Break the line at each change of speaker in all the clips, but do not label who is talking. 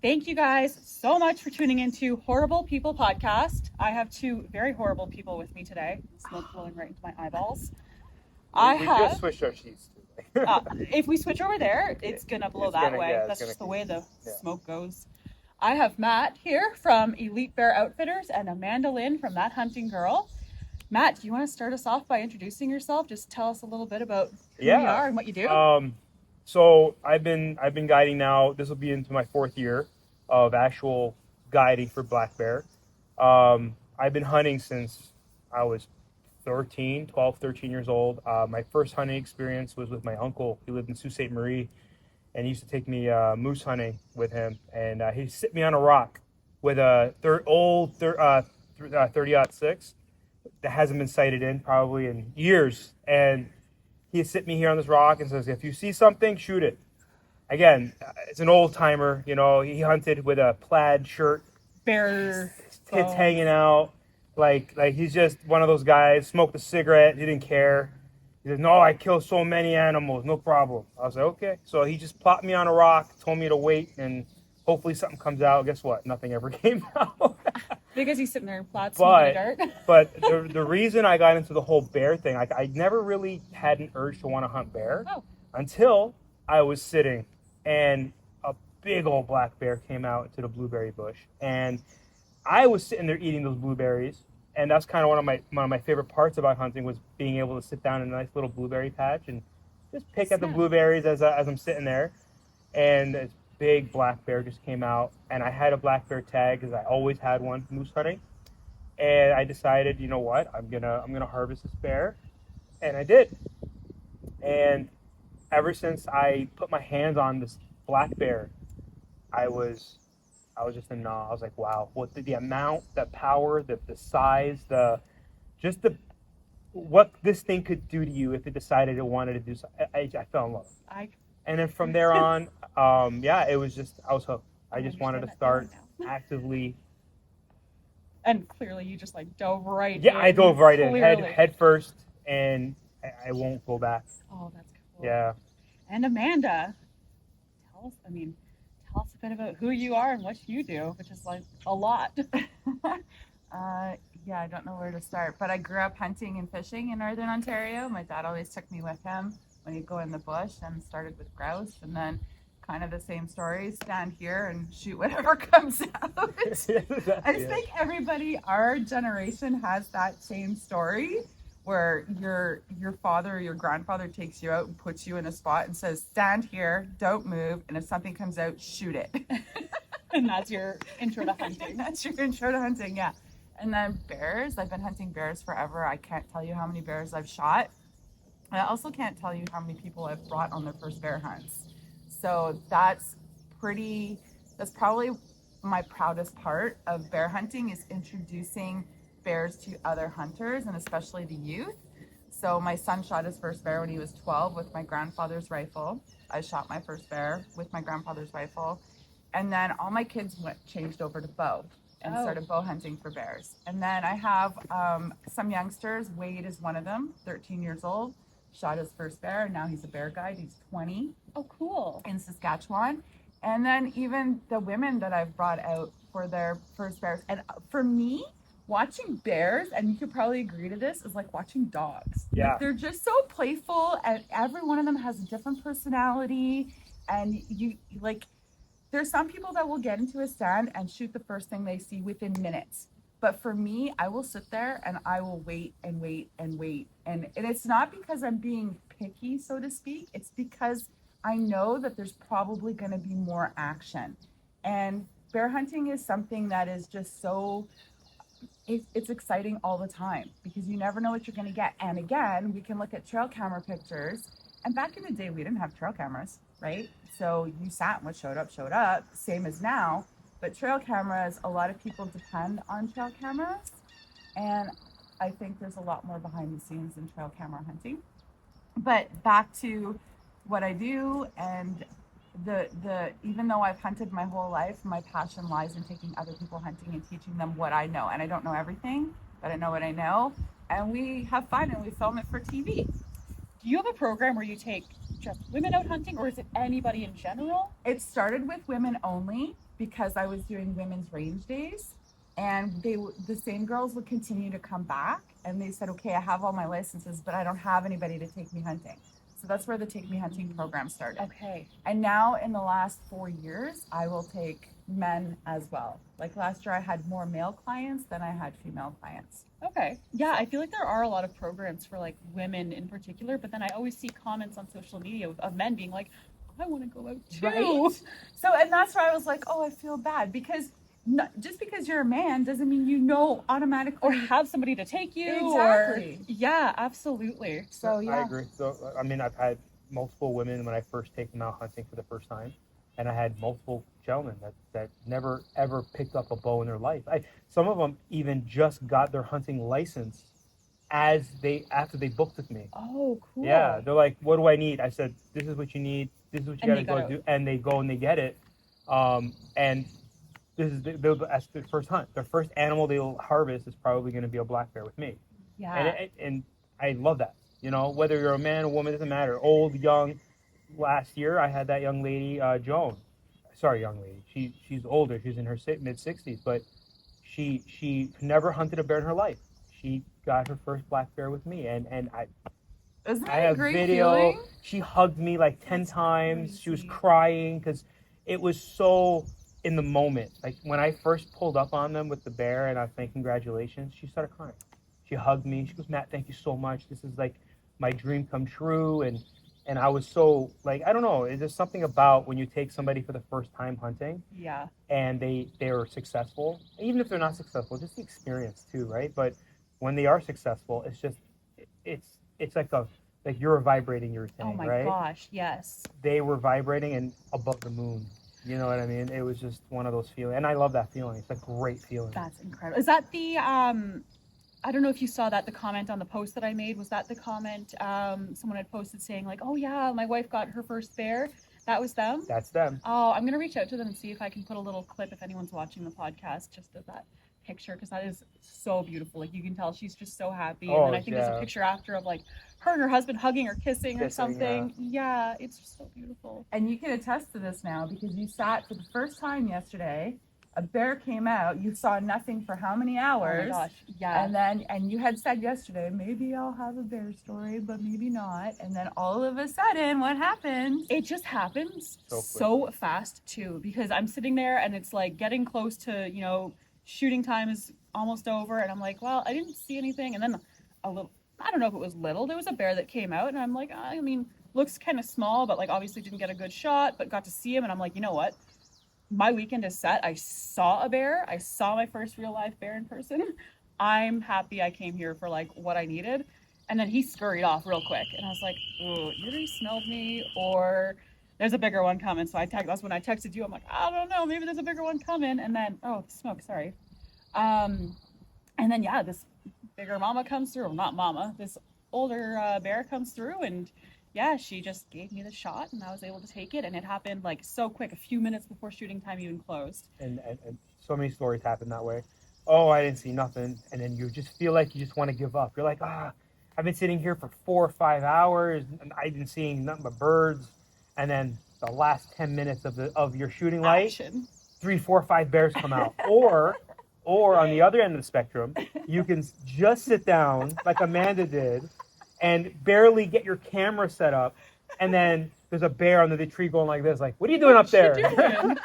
Thank you guys so much for tuning into Horrible People Podcast. I have two very horrible people with me today. Smoke blowing right into my eyeballs.
We just switched our sheets.
If we switch over there, it's gonna blow that way. That's just the way the smoke goes. I have Matt here from Elite Bear Outfitters and Amanda Lynn from That Hunting Girl. Matt, do you want to start us off by introducing yourself? Just tell us a little bit about who you are and what you do.
So I've been guiding now. This will be into my 4th year of actual guiding for black bear. I've been hunting since I was 13 years old. My first hunting experience was with my uncle. He lived in Sault Ste. Marie, and he used to take me moose hunting with him. And he'd sit me on a rock with a old 30-06 that hasn't been sighted in probably in years. And he'd sit me here on this rock and says, if you see something, shoot it. Again, it's an old timer, you know. He hunted with a plaid shirt,
bear
tits hanging out, like he's just one of those guys. Smoked a cigarette, he didn't care. He said, "No, I kill so many animals, no problem." I was like, "Okay." So he just plopped me on a rock, told me to wait, and hopefully something comes out. Guess what? Nothing ever came out.
Because he's sitting there in plaid smoking dark.
But the reason I got into the whole bear thing, I never really had an urge to want to hunt bear until I was sitting and a big old black bear came out into the blueberry bush, and I was sitting there eating those blueberries, and that's kind of one of my favorite parts about hunting was being able to sit down in a nice little blueberry patch and just pick at the blueberries as I'm sitting there, and this big black bear just came out, and I had a black bear tag because I always had one moose hunting, and I decided, you know what, I'm gonna harvest this bear, and I did, and ever since I put my hands on this black bear, I was just in awe. I was like, wow, what the amount, the power, the size, what this thing could do to you if it decided it wanted to do something. I fell in love. And then from there on, it was just, I was hooked. I just wanted to start actively.
And clearly you just dove right in.
Yeah, I dove right in, head first, and I won't go back.
Oh, that's cool.
Yeah.
And Amanda, tell us a bit about who you are and what you do, which is a lot.
I don't know where to start, but I grew up hunting and fishing in Northern Ontario. My dad always took me with him when he'd go in the bush, and started with grouse, and then kind of the same story, stand here and shoot whatever comes out. I just think everybody, our generation, has that same story where your father or your grandfather takes you out and puts you in a spot and says, stand here, don't move, and if something comes out, shoot it.
And that's your intro to hunting.
That's your intro to hunting, yeah. And then bears, I've been hunting bears forever. I can't tell you how many bears I've shot. I also can't tell you how many people I've brought on their first bear hunts. So that's probably my proudest part of bear hunting, is introducing bears to other hunters, and especially the youth. So my son shot his first bear when he was 12 with my grandfather's rifle. I shot my first bear with my grandfather's rifle. And then all my kids changed over to bow and started bow hunting for bears. And then I have some youngsters. Wade is one of them, 13 years old, shot his first bear, and now he's a bear guide. He's 20.
Oh, cool.
In Saskatchewan. And then even the women that I've brought out for their first bears. And for me, watching bears, and you could probably agree to this, is like watching dogs.
Yeah.
They're just so playful, and every one of them has a different personality. And there's some people that will get into a stand and shoot the first thing they see within minutes. But for me, I will sit there and I will wait and wait and wait. And it's not because I'm being picky, so to speak. It's because I know that there's probably going to be more action. And bear hunting is something that is just so, it's exciting all the time, because you never know what you're going to get. And again, we can look at trail camera pictures. And back in the day, we didn't have trail cameras, right? So you sat and what showed up, same as now. But trail cameras, a lot of people depend on trail cameras. And I think there's a lot more behind the scenes in trail camera hunting. But back to what I do, and even though I've hunted my whole life, my passion lies in taking other people hunting and teaching them what I know. And I don't know everything, but I know what I know. And we have fun and we film it for TV.
Do you have a program where you take just women out hunting, or is it anybody in general?
It started with women only, because I was doing women's range days, and the same girls would continue to come back, and they said, okay, I have all my licenses, but I don't have anybody to take me hunting. So that's where the Take Me Hunting program started.
Okay.
And now in the last 4 years, I will take men as well. Like last year I had more male clients than I had female clients.
Okay. Yeah, I feel like there are a lot of programs for like women in particular, but then I always see comments on social media of men being like, I want to go out too.
Right? So, and that's where I was like, oh, I feel bad, because just because you're a man doesn't mean you know automatically
or have somebody to take you.
Exactly.
Or yeah, absolutely.
So yeah,
I agree. So I mean, I've had multiple women when I first take them out hunting for the first time, and I had multiple gentlemen that never ever picked up a bow in their life. Some of them even just got their hunting license after they booked with me.
Oh, cool.
Yeah, they're like, what do I need? I said, this is what you need. This is what you got to go do, and they go and they get it. And this is that's their first hunt. Their first animal they'll harvest is probably going to be a black bear with me.
Yeah.
And I love that. You know, whether you're a man or woman, doesn't matter. Old, young. Last year, I had that young lady, Joan. Sorry, young lady. She's older. She's in her mid-60s, but she never hunted a bear in her life. She got her first black bear with me, and
isn't
I
that a
have
great
video.
feeling?
She hugged me like 10 times.
crazy.
She was crying because it was so in the moment. Like when I first pulled up on them with the bear and I was saying congratulations, she started crying. She hugged me. She goes, Matt, thank you so much. This is like my dream come true. And I was so like, I don't know. It's just something about when you take somebody for the first time hunting.
Yeah.
And they're successful, even if they're not successful, just the experience too, right? But when they are successful, it's just it's like you're vibrating, you were saying,
Oh my
right?
gosh, yes.
They were vibrating and above the moon. You know what I mean? It was just one of those feelings, and I love that feeling. It's a great feeling.
That's incredible. Is that the I don't know if you saw that, the comment on the post that I made. Was that the comment someone had posted saying like, oh yeah, my wife got her first bear? That was them?
That's them.
Oh, I'm going to reach out to them and see if I can put a little clip if anyone's watching the podcast just of that picture, because that is so beautiful. Like you can tell she's just so happy. And then I think there's a picture after of like her and her husband hugging or kissing or something. Yeah, it's just so beautiful.
And you can attest to this now because you sat for the first time yesterday. A bear came out. You saw nothing for how many hours?
Oh my gosh, yeah.
And you had said yesterday, maybe I'll have a bear story, but maybe not. And then all of a sudden, what happened?
It just happens so fast too, because I'm sitting there and it's like getting close to, you know, shooting time is almost over, and I'm like, well, I didn't see anything. And then a little, I don't know if it was little, there was a bear that came out, and I'm like, I mean, looks kind of small, but like obviously didn't get a good shot, but got to see him, and I'm like, you know what? My weekend is set. I saw a bear. I saw my first real life bear in person. I'm happy I came here for like what I needed. And then he scurried off real quick. And I was like, ooh, either he smelled me or there's a bigger one coming. So that's when I texted you. I'm like, I don't know, maybe there's a bigger one coming. And then, oh, smoke, sorry. And then, yeah, this bigger mama comes through. Well, not mama, this older bear comes through, and yeah, she just gave me the shot and I was able to take it, and it happened like so quick, a few minutes before shooting time even closed.
And so many stories happen that way. Oh, I didn't see nothing. And then you just feel like you just want to give up. You're like, I've been sitting here for 4 or 5 hours and I've been seeing nothing but birds. And then the last 10 minutes of your shooting light,
Action.
3, 4, 5 bears come out. Or on the other end of the spectrum, you can just sit down like Amanda did and barely get your camera set up, and then there's a bear under the tree going like this, like, what are you doing up there?
That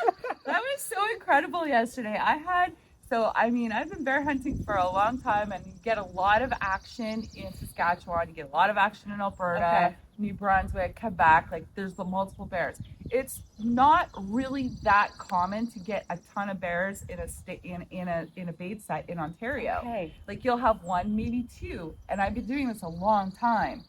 was so incredible yesterday. I've been bear hunting for a long time, and you get a lot of action in Saskatchewan, you get a lot of action in Alberta, New Brunswick, Quebec, like there's the multiple bears. It's not really that common to get a ton of bears in a bait set in Ontario.
Okay.
Like you'll have 1, maybe 2, and I've been doing this a long time.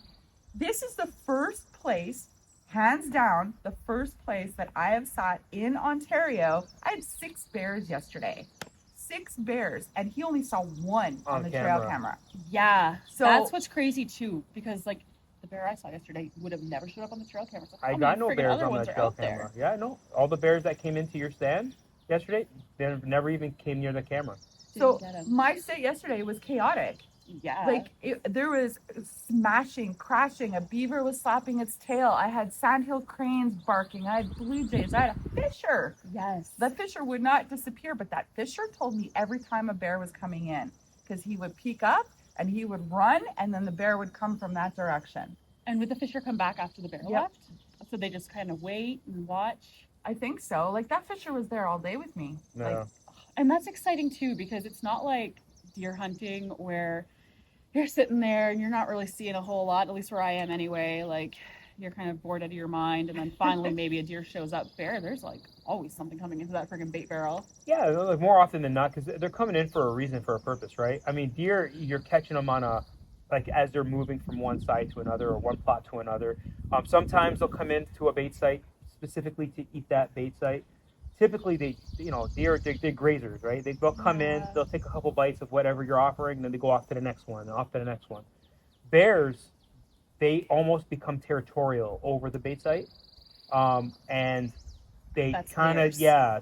This is the first place, hands down, the first place that I have sat in Ontario. I had 6 bears yesterday. 6 bears, and he only saw 1 on the trail camera.
Yeah,
so
that's what's crazy too, because like the bear I saw yesterday would have never showed up on the trail camera. So
I got no bears on that trail camera. Yeah, no. All the bears that came into your stand yesterday, they never even came near the camera.
So my set yesterday was chaotic.
Yeah.
Like there was smashing, crashing. A beaver was slapping its tail. I had sandhill cranes barking. I had blue jays. I had a fisher.
Yes.
The fisher would not disappear, but that fisher told me every time a bear was coming in, because he would peek up and he would run, and then the bear would come from that direction.
And would the fisher come back after the bear
Yep.
left? So they just kind of wait and watch?
I think so. Like that fisher was there all day with me.
No.
Like,
and that's exciting too, because it's not like deer hunting where you're sitting there and you're not really seeing a whole lot, at least where I am anyway. Like you're kind of bored out of your mind, and then finally maybe a deer shows up. Bear, there's like always something coming into that freaking bait barrel.
Yeah, like more often than not, because they're coming in for a reason, for a purpose, right? I mean, deer, you're catching them on a, like as they're moving from one side to another or one plot to another. Sometimes they'll come into a bait site specifically to eat that bait site. Typically, deer, they're grazers, right? They'll come in, they'll take a couple bites of whatever you're offering, and then they go off to the next one, and off to the next one. Bears, they almost become territorial over the bait site, and they kind of,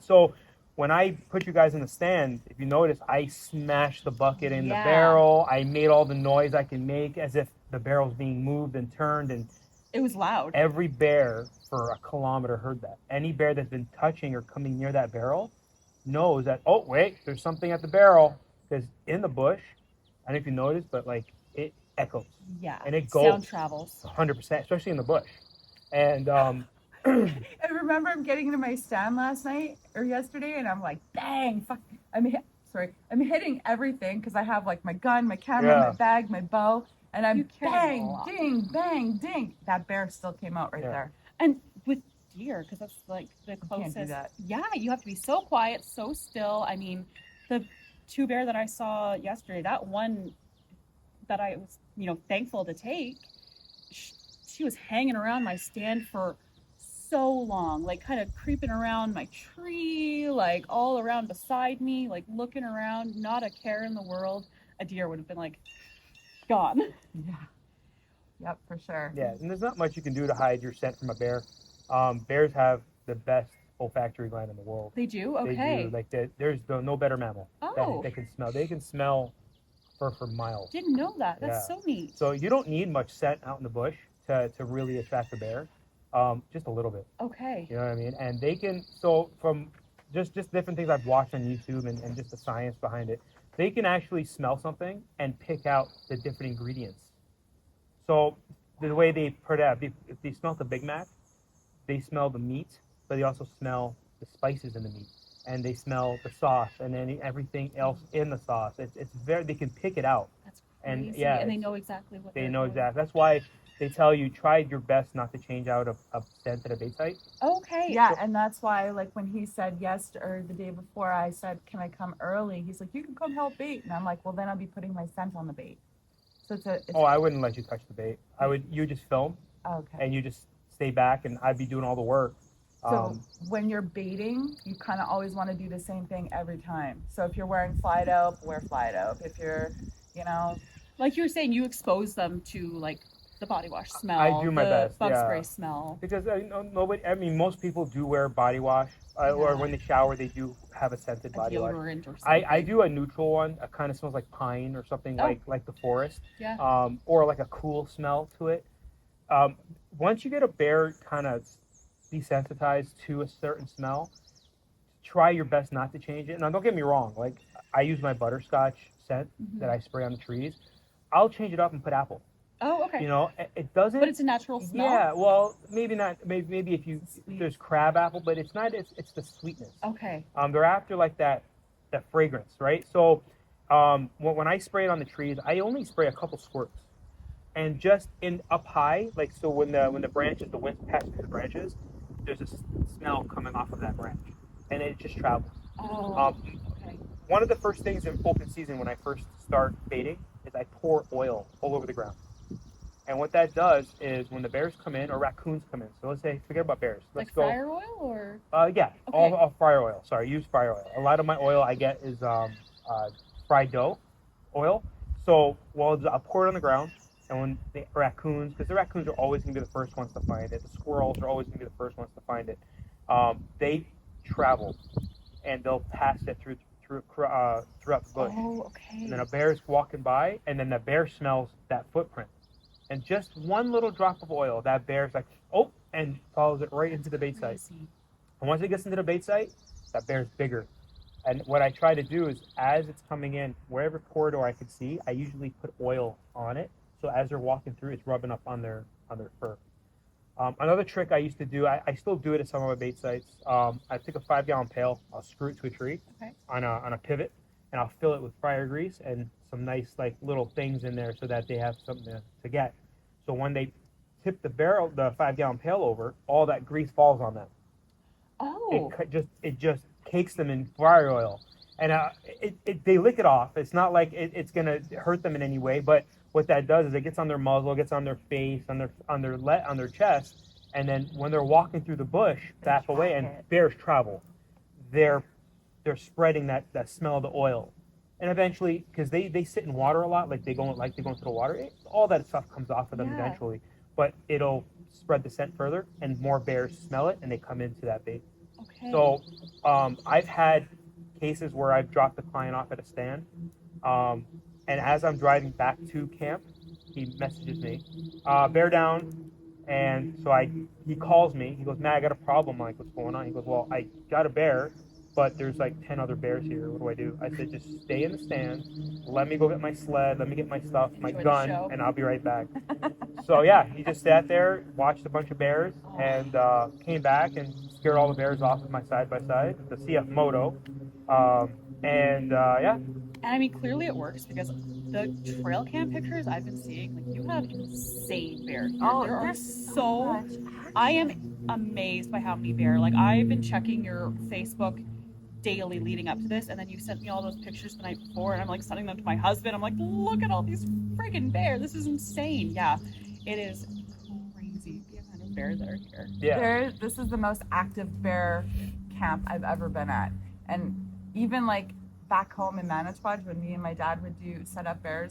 So when I put you guys in the stand, if you notice, I smashed the bucket in the barrel. I made all the noise I can make as if the barrel's being moved and turned, and
it was loud.
Every bear for a kilometer heard that. Any bear that's been touching or coming near that barrel knows that, oh, wait, there's something at the barrel. Because in the bush, I don't know if you noticed, but like it echoes.
Yeah.
And it goes.
Sound travels.
100%, especially in the bush. And
I remember I'm getting into my stand last night or yesterday, and I'm like, dang, fuck. I'm hitting everything because I have like my gun, my camera, my bag, my bow. And I'm bang, ding, bang, ding. That bear still came out right there.
And with deer, because that's like the closest.
You can't do that.
Yeah, you have to be so quiet, so still. I mean, the 2 bear that I saw yesterday, that one that I was, thankful to take, she was hanging around my stand for so long, like kind of creeping around my tree, like all around beside me, like looking around, not a care in the world. A deer would have been like, gone.
Yeah. Yep, for sure.
Yeah, and there's not much you can do to hide your scent from a bear. Bears have the best olfactory gland in the world.
They do? Okay.
They do. Like there's no better mammal that they can smell. They can smell for miles.
Didn't know that. That's so neat.
So you don't need much scent out in the bush to really attract a bear. Just a little bit.
Okay.
You know what I mean? And they can, so from just different things I've watched on YouTube and just the science behind it, they can actually smell something and pick out the different ingredients. So the way they put it out, if they smell the Big Mac, they smell the meat, but they also smell the spices in the meat, and they smell the sauce and then everything else in the sauce. It's very, they can pick it out.
That's crazy.
And
And they know exactly what
they know exactly. That's why they tell you try your best not to change out a scent at a bait site.
Okay.
Yeah, and that's why, like, when he said yes, or the day before, I said, can I come early? He's like, you can come help bait. And I'm like, well, then I'll be putting my scent on the bait. So
I wouldn't let you touch the bait. You just film.
Okay.
And you just stay back, and I'd be doing all the work.
So when you're baiting, you kind of always want to do the same thing every time. So if you're wearing fly dope, wear fly dope. If you're,
like you were saying, you expose them to like the body wash smell.
I do my best.
Bug spray smell.
Because nobody. I mean, most people do wear body wash, or when they shower, they do have a scented body wash.
Deodorant or something.
I do a neutral one. It kind of smells like pine or something like the forest.
Yeah.
Or like a cool smell to it. Once you get a bear kind of desensitized to a certain smell, try your best not to change it. Now, don't get me wrong. Like, I use my butterscotch scent that I spray on the trees. I'll change it up and put apple.
Oh, okay.
It doesn't.
But it's a natural smell.
Yeah, well, maybe not. Maybe if there's crab apple, but it's not. It's the sweetness.
Okay.
They're after like that fragrance, right? So, when I spray it on the trees, I only spray a couple squirts, and just up high, like so when the branches, the wind passes through the branches, there's a smell coming off of that branch, and it just travels.
Oh. Okay.
One of the first things in open season when I first start baiting is I pour oil all over the ground. And what that does is when the bears come in, or raccoons come in, so let's say, forget about bears. Let's go.
Fire oil or?
Yeah,
Okay.
all fryer oil. Sorry, use fryer oil. A lot of my oil I get is fried dough oil. So I'll pour it on the ground, and when the raccoons, because the raccoons are always going to be the first ones to find it, the squirrels are always going to be the first ones to find it, they travel, and they'll pass it through throughout the bush.
Oh, okay.
And then a bear's walking by, and then the bear smells that footprint. And just one little drop of oil, that bear's like, oh, and follows it right into the bait site.
Crazy.
And once it gets into the bait site, that bear's bigger. And what I try to do is, as it's coming in, wherever corridor I can see, I usually put oil on it. So as they're walking through, it's rubbing up on their fur. Another trick I used to do, I still do it at some of my bait sites. I take a 5-gallon pail, I'll screw it to a tree on a pivot, and I'll fill it with fryer grease and some nice like little things in there so that they have something to get. So when they tip the 5-gallon pail over, all that grease falls on them.
Oh.
It just cakes them in fryer oil, and they lick it off. It's not like it's gonna hurt them in any way, but what that does is it gets on their muzzle, gets on their face, on their chest, and then when they're walking through the bush, back away, and bears travel, they're spreading that smell of the oil, and eventually, because they sit in water a lot, like they go into the water, all that stuff comes off of them eventually, but it'll spread the scent further, and more bears smell it, and they come into that bait.
Okay.
So I've had cases where I've dropped the client off at a stand. And as I'm driving back to camp, he messages me, bear down. And so he calls me. He goes, Matt, I got a problem. I'm like, what's going on? He goes, well, I got a bear, but there's like 10 other bears here. What do? I said, just stay in the stand. Let me go get my sled. Let me get my stuff, my gun, and I'll be right back. So yeah, he just sat there, watched a bunch of bears, and came back and scared all the bears off of my side-by-side, the CF Moto. Yeah.
And I mean, clearly it works because the trail cam pictures I've been seeing, like you have insane bears. There are so. I am amazed by how many bear. Like I've been checking your Facebook daily leading up to this, and then you sent me all those pictures the night before, and I'm like sending them to my husband. I'm like, look at all these friggin' bears. This is insane. Yeah, it is crazy the amount of bears that are here.
Yeah.
This is the most active bear camp I've ever been at, and even like back home in Manitowoc, when me and my dad would set up bear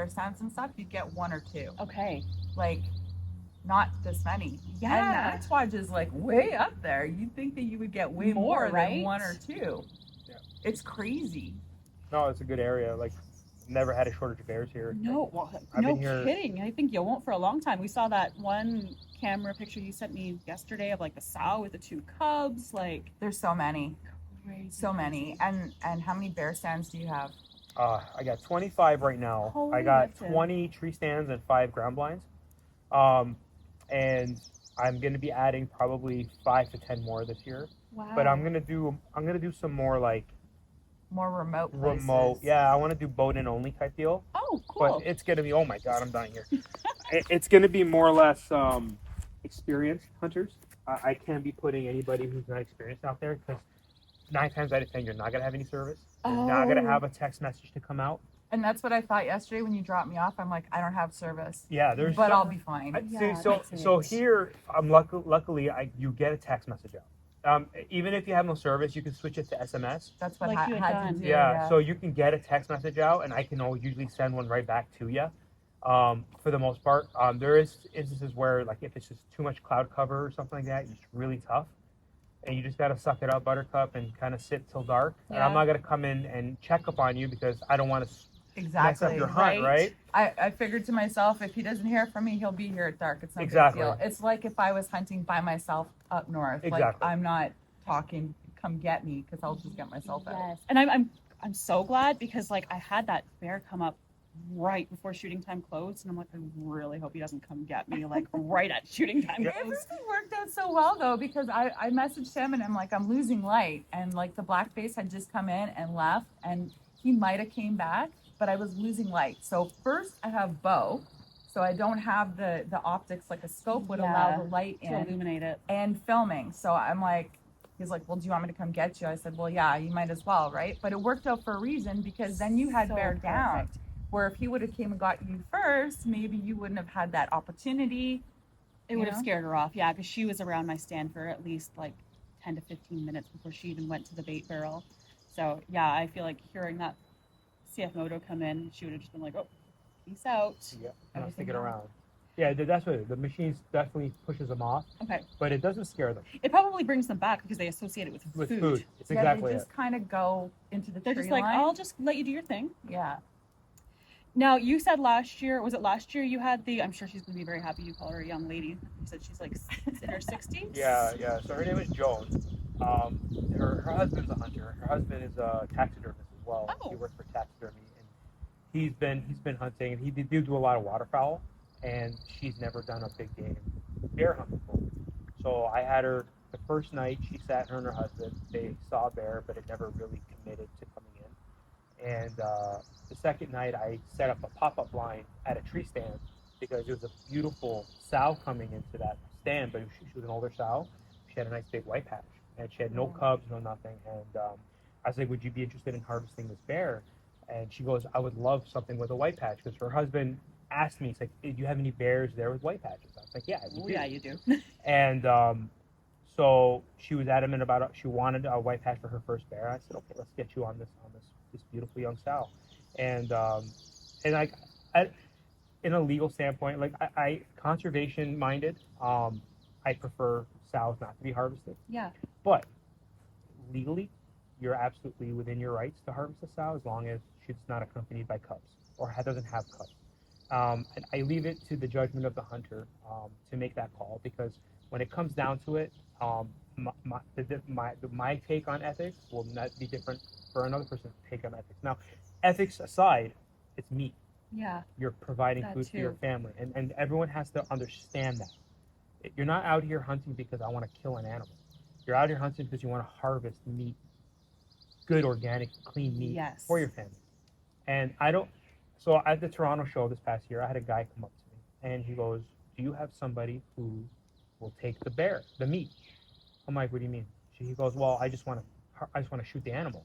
stands and stuff, you'd get 1 or 2.
Okay.
Like, not this many.
Yeah.
And Manitowoc is like way up there. You'd think that you would get way more
right?
than 1 or 2.
Yeah.
It's crazy.
No, it's a good area. Like, never had a shortage of bears here.
No, no kidding. I think you won't for a long time. We saw that one camera picture you sent me yesterday of like the sow with the 2 cubs. Like,
there's so many.
Crazy.
So many. And how many bear stands do you have?
I got 25 right now.
Holy
I got
legend.
20 tree stands and 5 ground blinds. And I'm going to be adding probably 5 to 10 more this year.
Wow.
But I'm going to do some more like
more remote places.
Yeah, I want to do boat in only type deal.
Oh, cool.
But it's going to be, oh my God, I'm dying here. It's going to be more or less experienced hunters. I can't be putting anybody who's not experienced out there because 9 times out of 10, you're not going to have any service. You're not going to have a text message to come out.
And that's what I thought yesterday when you dropped me off. I'm like, I don't have service.
Yeah,
but I'll be fine.
So here, luckily, you get a text message out. Even if you have no service, you can switch it to SMS.
That's what
Like
I
you
had
had
to do.
Yeah, so you can get a text message out, and I can usually send one right back to you. For the most part, there is instances where, like, if it's just too much cloud cover or something like that, it's really tough. And you just got to suck it up, buttercup, and kind of sit till dark. Yeah. And I'm not going to come in and check up on you because I don't want to mess up your hunt, right?
I figured to myself, if he doesn't hear from me, he'll be here at dark. It's no big deal. It's like if I was hunting by myself up north.
Exactly.
Like, I'm not talking, come get me, because I'll just get myself out.
Yes. And I'm so glad because, like, I had that bear come up right before shooting time closed, and I'm like, I really hope he doesn't come get me, like, right at shooting time closed.
Everything worked out so well, though, because I messaged him, and I'm like, I'm losing light, and, like, the blackface had just come in and left, and he might have came back, but I was losing light. So first I have bow, so I don't have the optics, like a scope would allow the light in
to illuminate it,
and filming. So I'm like, he's like, well, do you want me to come get you? I said, well, yeah, you might as well, right? But it worked out for a reason, because then you had bear down. Where if he would have came and got you first, maybe you wouldn't have had that opportunity.
It would have scared her off, yeah, because she was around my stand for at least like 10 to 15 minutes before she even went to the bait barrel. So yeah, I feel like hearing that CF Moto come in, she would have just been like, oh, peace out.
Yeah, I'm sticking around. Yeah, that's what it is. The machines definitely pushes them off.
Okay.
But it doesn't scare them.
It probably brings them back because they associate it with food.
It's exactly
they just kind of go into the
They're
tree
just like,
line.
I'll just let you do your thing.
Yeah.
Now, you said last year you had I'm sure she's going to be very happy you call her a young lady. You said she's like in her 60s?
Yeah. So her name is Joan. Her husband's a hunter. Her husband is a taxidermist as well.
Oh.
He works for taxidermy, and he's been hunting, and he did do a lot of waterfowl, and she's never done a big game bear hunt before. So I had her the first night. She sat, her and her husband. They saw a bear, but it never really committed to coming in. And the second night, I set up a pop-up blind at a tree stand because it was a beautiful sow coming into that stand, but she was an older sow. She had a nice big white patch, and she had no cubs, no nothing. And I was like, would you be interested in harvesting this bear? And she goes, I would love something with a white patch, because her husband asked me, he's like, do you have any bears there with white patches? I was like, yeah, we do.
Yeah, you do.
And so she was adamant about it. She wanted a white patch for her first bear. I said, okay, let's get you on this beautiful young sow. And like, in a legal standpoint, like I conservation minded, I prefer sows not to be harvested.
Yeah.
But legally, you're absolutely within your rights to harvest a sow as long as she's not accompanied by cubs or doesn't have cubs. And I leave it to the judgment of the hunter to make that call, because when it comes down to it, my take on ethics will not be different for another person's take on ethics. Now, ethics aside, it's meat.
Yeah.
You're providing
That
food
too.
for your family, and everyone has to understand that. You're not out here hunting because I want to kill an animal. You're out here hunting because you want to harvest meat, good, organic, clean meat for your family. And so at the Toronto show this past year, I had a guy come up to me, and he goes, do you have somebody who will take the meat? I'm like, what do you mean? He goes, well, I just want to shoot the animal.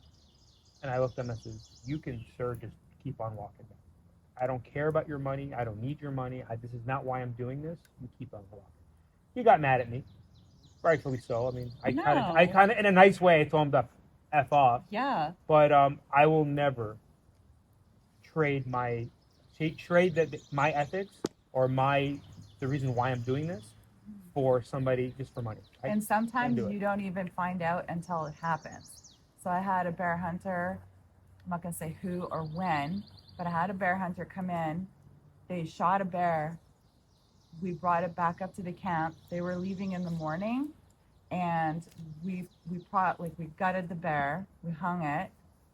And I looked at him and says, you can, sir, just keep on walking down. I don't care about your money. I don't need your money. This is not why I'm doing this. You keep on walking. He got mad at me, rightfully so. I mean, I kind of, in a nice way, told him to F off.
Yeah.
But I will never trade my ethics or the reason why I'm doing this for somebody just for money.
And sometimes you don't even find out until it happens. So I had a bear hunter, I'm not going to say who or when, but I had a bear hunter come in. They shot a bear. We brought it back up to the camp. They were leaving in the morning, and we gutted the bear, we hung it,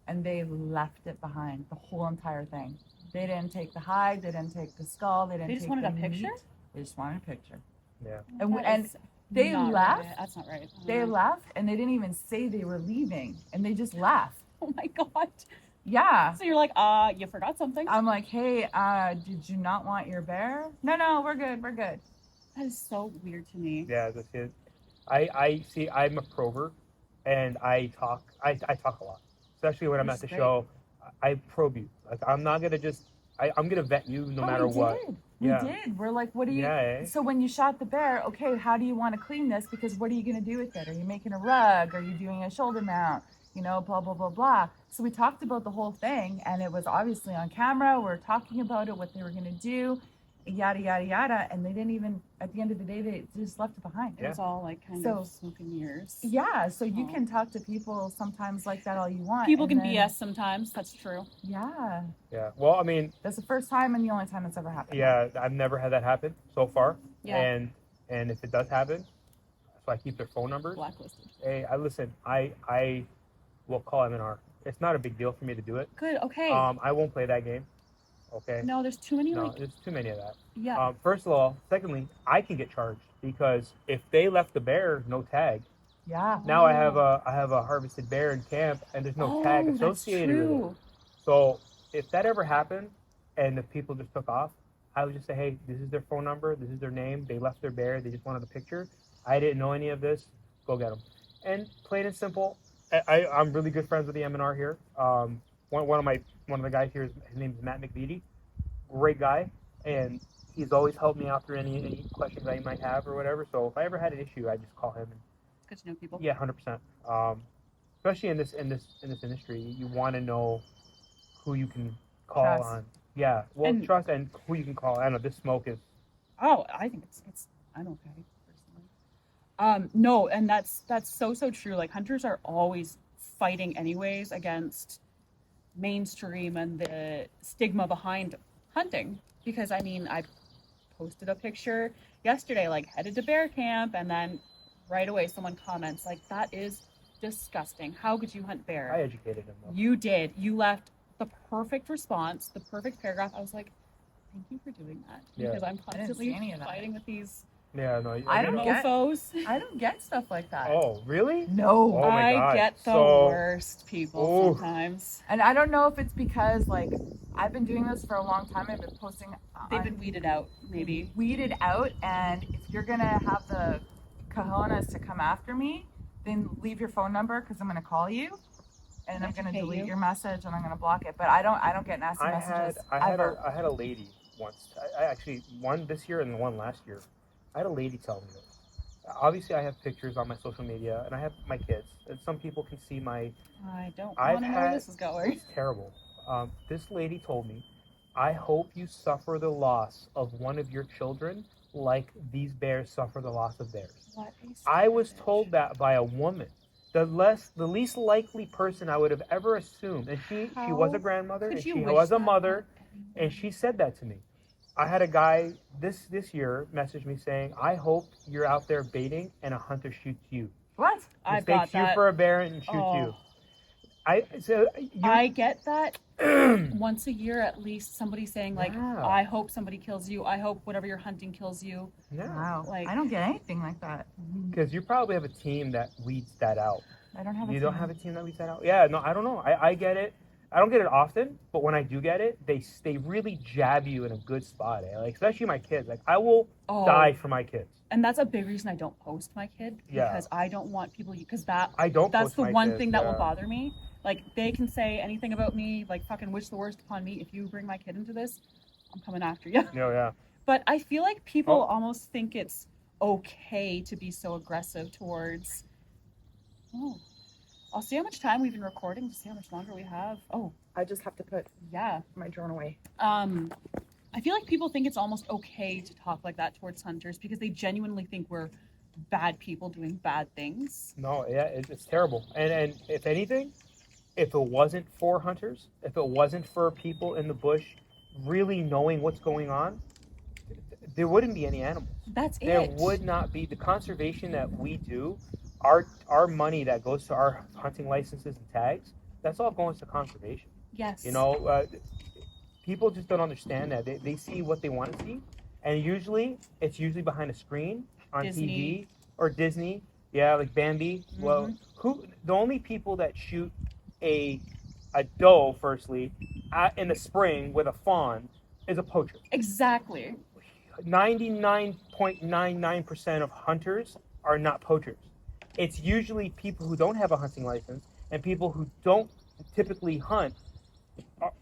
and they left it behind, the whole entire thing. They didn't take the hide, they didn't take the skull, they
Just
take
wanted
the
a picture?
meat. They just wanted a picture.
Yeah.
And they left.
Right. That's not right.
They left, and they didn't even say they were leaving, and they just left.
Oh my God.
Yeah.
So you're like, you forgot something.
I'm like, hey, did you not want your bear? No, we're good.
That is so weird to me.
Yeah, that's it. I see. I'm a prover, and I talk a lot, especially when I'm at the show. I probe you. Like, I'm not gonna just. I'm gonna vet you no matter what.
We did. We're like, what do you?
Yeah.
So when you shot the bear, okay, how do you want to clean this? Because what are you gonna do with it? Are you making a rug? Are you doing a shoulder mount? Blah blah blah blah. So we talked about the whole thing, and it was obviously on camera. We're talking about it, what they were gonna do, yada yada yada, and they didn't even. At the end of the day, they just left it behind.
It was all like kind of smoke and mirrors.
Yeah, so you can talk to people sometimes like that all you want.
People can BS sometimes. That's true.
Yeah.
Yeah. Well, I mean,
that's the first time and the only time it's ever happened.
Yeah, I've never had that happen so far.
Yeah.
And if it does happen, so I keep their phone numbers.
Blacklisted.
Hey, I will call M&R. It's not a big deal for me to do it.
Good. Okay.
I won't play that game. Okay.
No, there's too many.
There's too many of that.
Yeah.
First of all, secondly, I can get charged because if they left the bear no tag.
Yeah.
Now I have a harvested bear in camp and there's no tag associated with it. So if that ever happened and the people just took off, I would just say, hey, this is their phone number, this is their name, they left their bear, they just wanted a picture. I didn't know any of this. Go get them. And plain and simple, I'm really good friends with the M&R here. One of the guys here, his name is Matt McDonald. Great guy, and he's always helped me out through any questions I might have or whatever. So if I ever had an issue, I just call him.
Good to know people.
Yeah, 100%. Especially in this industry, you want to know who you can call on. Yeah, well, trust and who you can call. I know this smoke is
Oh, I think it's I'm okay personally. No, and that's so true. Like hunters are always fighting anyways against mainstream and the stigma behind hunting. Because I mean, I posted a picture yesterday, like headed to bear camp, and then right away someone comments like, "That is disgusting. How could you hunt bear?"
I educated him though.
You did. You left the perfect response, the perfect paragraph. I was like, thank you for doing that, because I'm constantly fighting with these
I don't
mofos.
I don't get stuff like that.
Oh, really?
No.
Oh my God.
I get the worst people sometimes.
And I don't know if it's because, like, I've been doing this for a long time. I've been posting.
They've been weeded out, maybe.
Weeded out, and if you're going to have the cojones to come after me, then leave your phone number, because I'm going to call you. And I'm going to delete your message, and I'm going to block it. But I don't get nasty messages.
I had a lady once. I actually, one this year and one last year. I had a lady tell me this. Obviously, I have pictures on my social media, and I have my kids. And some people can see my.
I don't want to know where this is going.
It's terrible. This lady told me, "I hope you suffer the loss of one of your children, like these bears suffer the loss of theirs." I was told that by a woman. The least likely person I would have ever assumed. And she was a grandmother, and she was a mother, and she said that to me. I had a guy this year message me saying, "I hope you're out there baiting and a hunter shoots you."
What?
I got
that. You for a bear and shoots you. I
get that once a year at least. Somebody saying like, "I hope somebody kills you. I hope whatever you're hunting kills you."
Wow. Like, I don't get anything like that.
Because you probably have a team that weeds that out.
I don't have a team.
You don't have a team that weeds that out? Yeah, no, I don't know. I get it. I don't get it often, but when I do get it, they really jab you in a good spot. Like, especially my kids. Like, I will die for my kids.
And that's a big reason I don't post my kid, because I don't want people, because that's the one
kids,
thing that will bother me. Like, they can say anything about me, like fucking wish the worst upon me. If you bring my kid into this, I'm coming after you.
Yeah.
But I feel like people almost think it's okay to be so aggressive towards. I'll see how much time we've been recording to see how much longer we have.
I just have to put my drone away.
I feel like people think it's almost okay to talk like that towards hunters, because they genuinely think we're bad people doing bad things.
No, yeah, it's terrible. And if anything, if it wasn't for hunters, if it wasn't for people in the bush really knowing what's going on, there wouldn't be any animals.
That's it.
There would not be the conservation that we do. Our money that goes to our hunting licenses and tags, that's all going to conservation.
Yes.
You know, people just don't understand that. They see what they want to see, and it's usually behind a screen on TV or Disney. Yeah, like Bambi. Mm-hmm. Well, the only people that shoot a doe, firstly, in the spring with a fawn is a poacher.
Exactly.
99.99% of hunters are not poachers. It's usually people who don't have a hunting license and people who don't typically hunt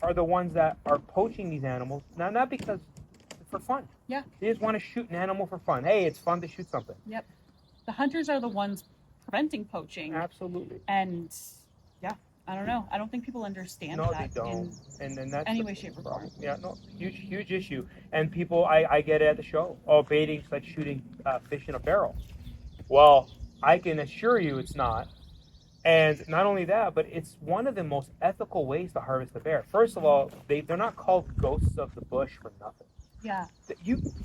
are the ones that are poaching these animals. Now, not because for fun.
Yeah.
They just want to shoot an animal for fun. Hey, it's fun to shoot something.
Yep. The hunters are the ones preventing poaching.
Absolutely.
And I don't know. I don't think people understand that.
No, they don't. And that's
any way, shape, or form.
Yeah, no, huge issue. And people, I get it at the show. Oh, baiting's like shooting fish in a barrel. Well, I can assure you it's not. And not only that, but it's one of the most ethical ways to harvest a bear. First of all, they're not called ghosts of the bush for nothing.
Yeah.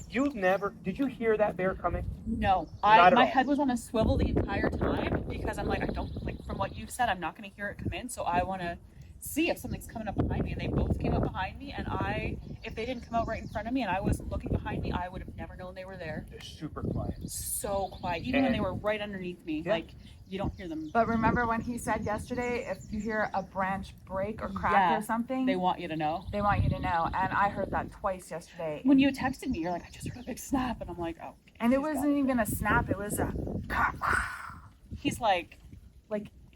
You never, did you hear that bear coming?
No. My head was on a swivel the entire time, because I'm like, I don't, like, from what you've said, I'm not going to hear it come in, so I want to see if something's coming up behind me. And they both came up behind me, and if they didn't come out right in front of me and I wasn't looking behind me, I would have never known they were there.
They're super quiet.
So quiet. Even when they were right underneath me. Yeah. Like, you don't hear them.
But remember when he said yesterday, if you hear a branch break or crack or something,
they want you to know.
They want you to know. And I heard that twice yesterday.
When you texted me, you're like, I just heard a big snap. And I'm like, oh.
And it wasn't even a snap. It was a...
He's like,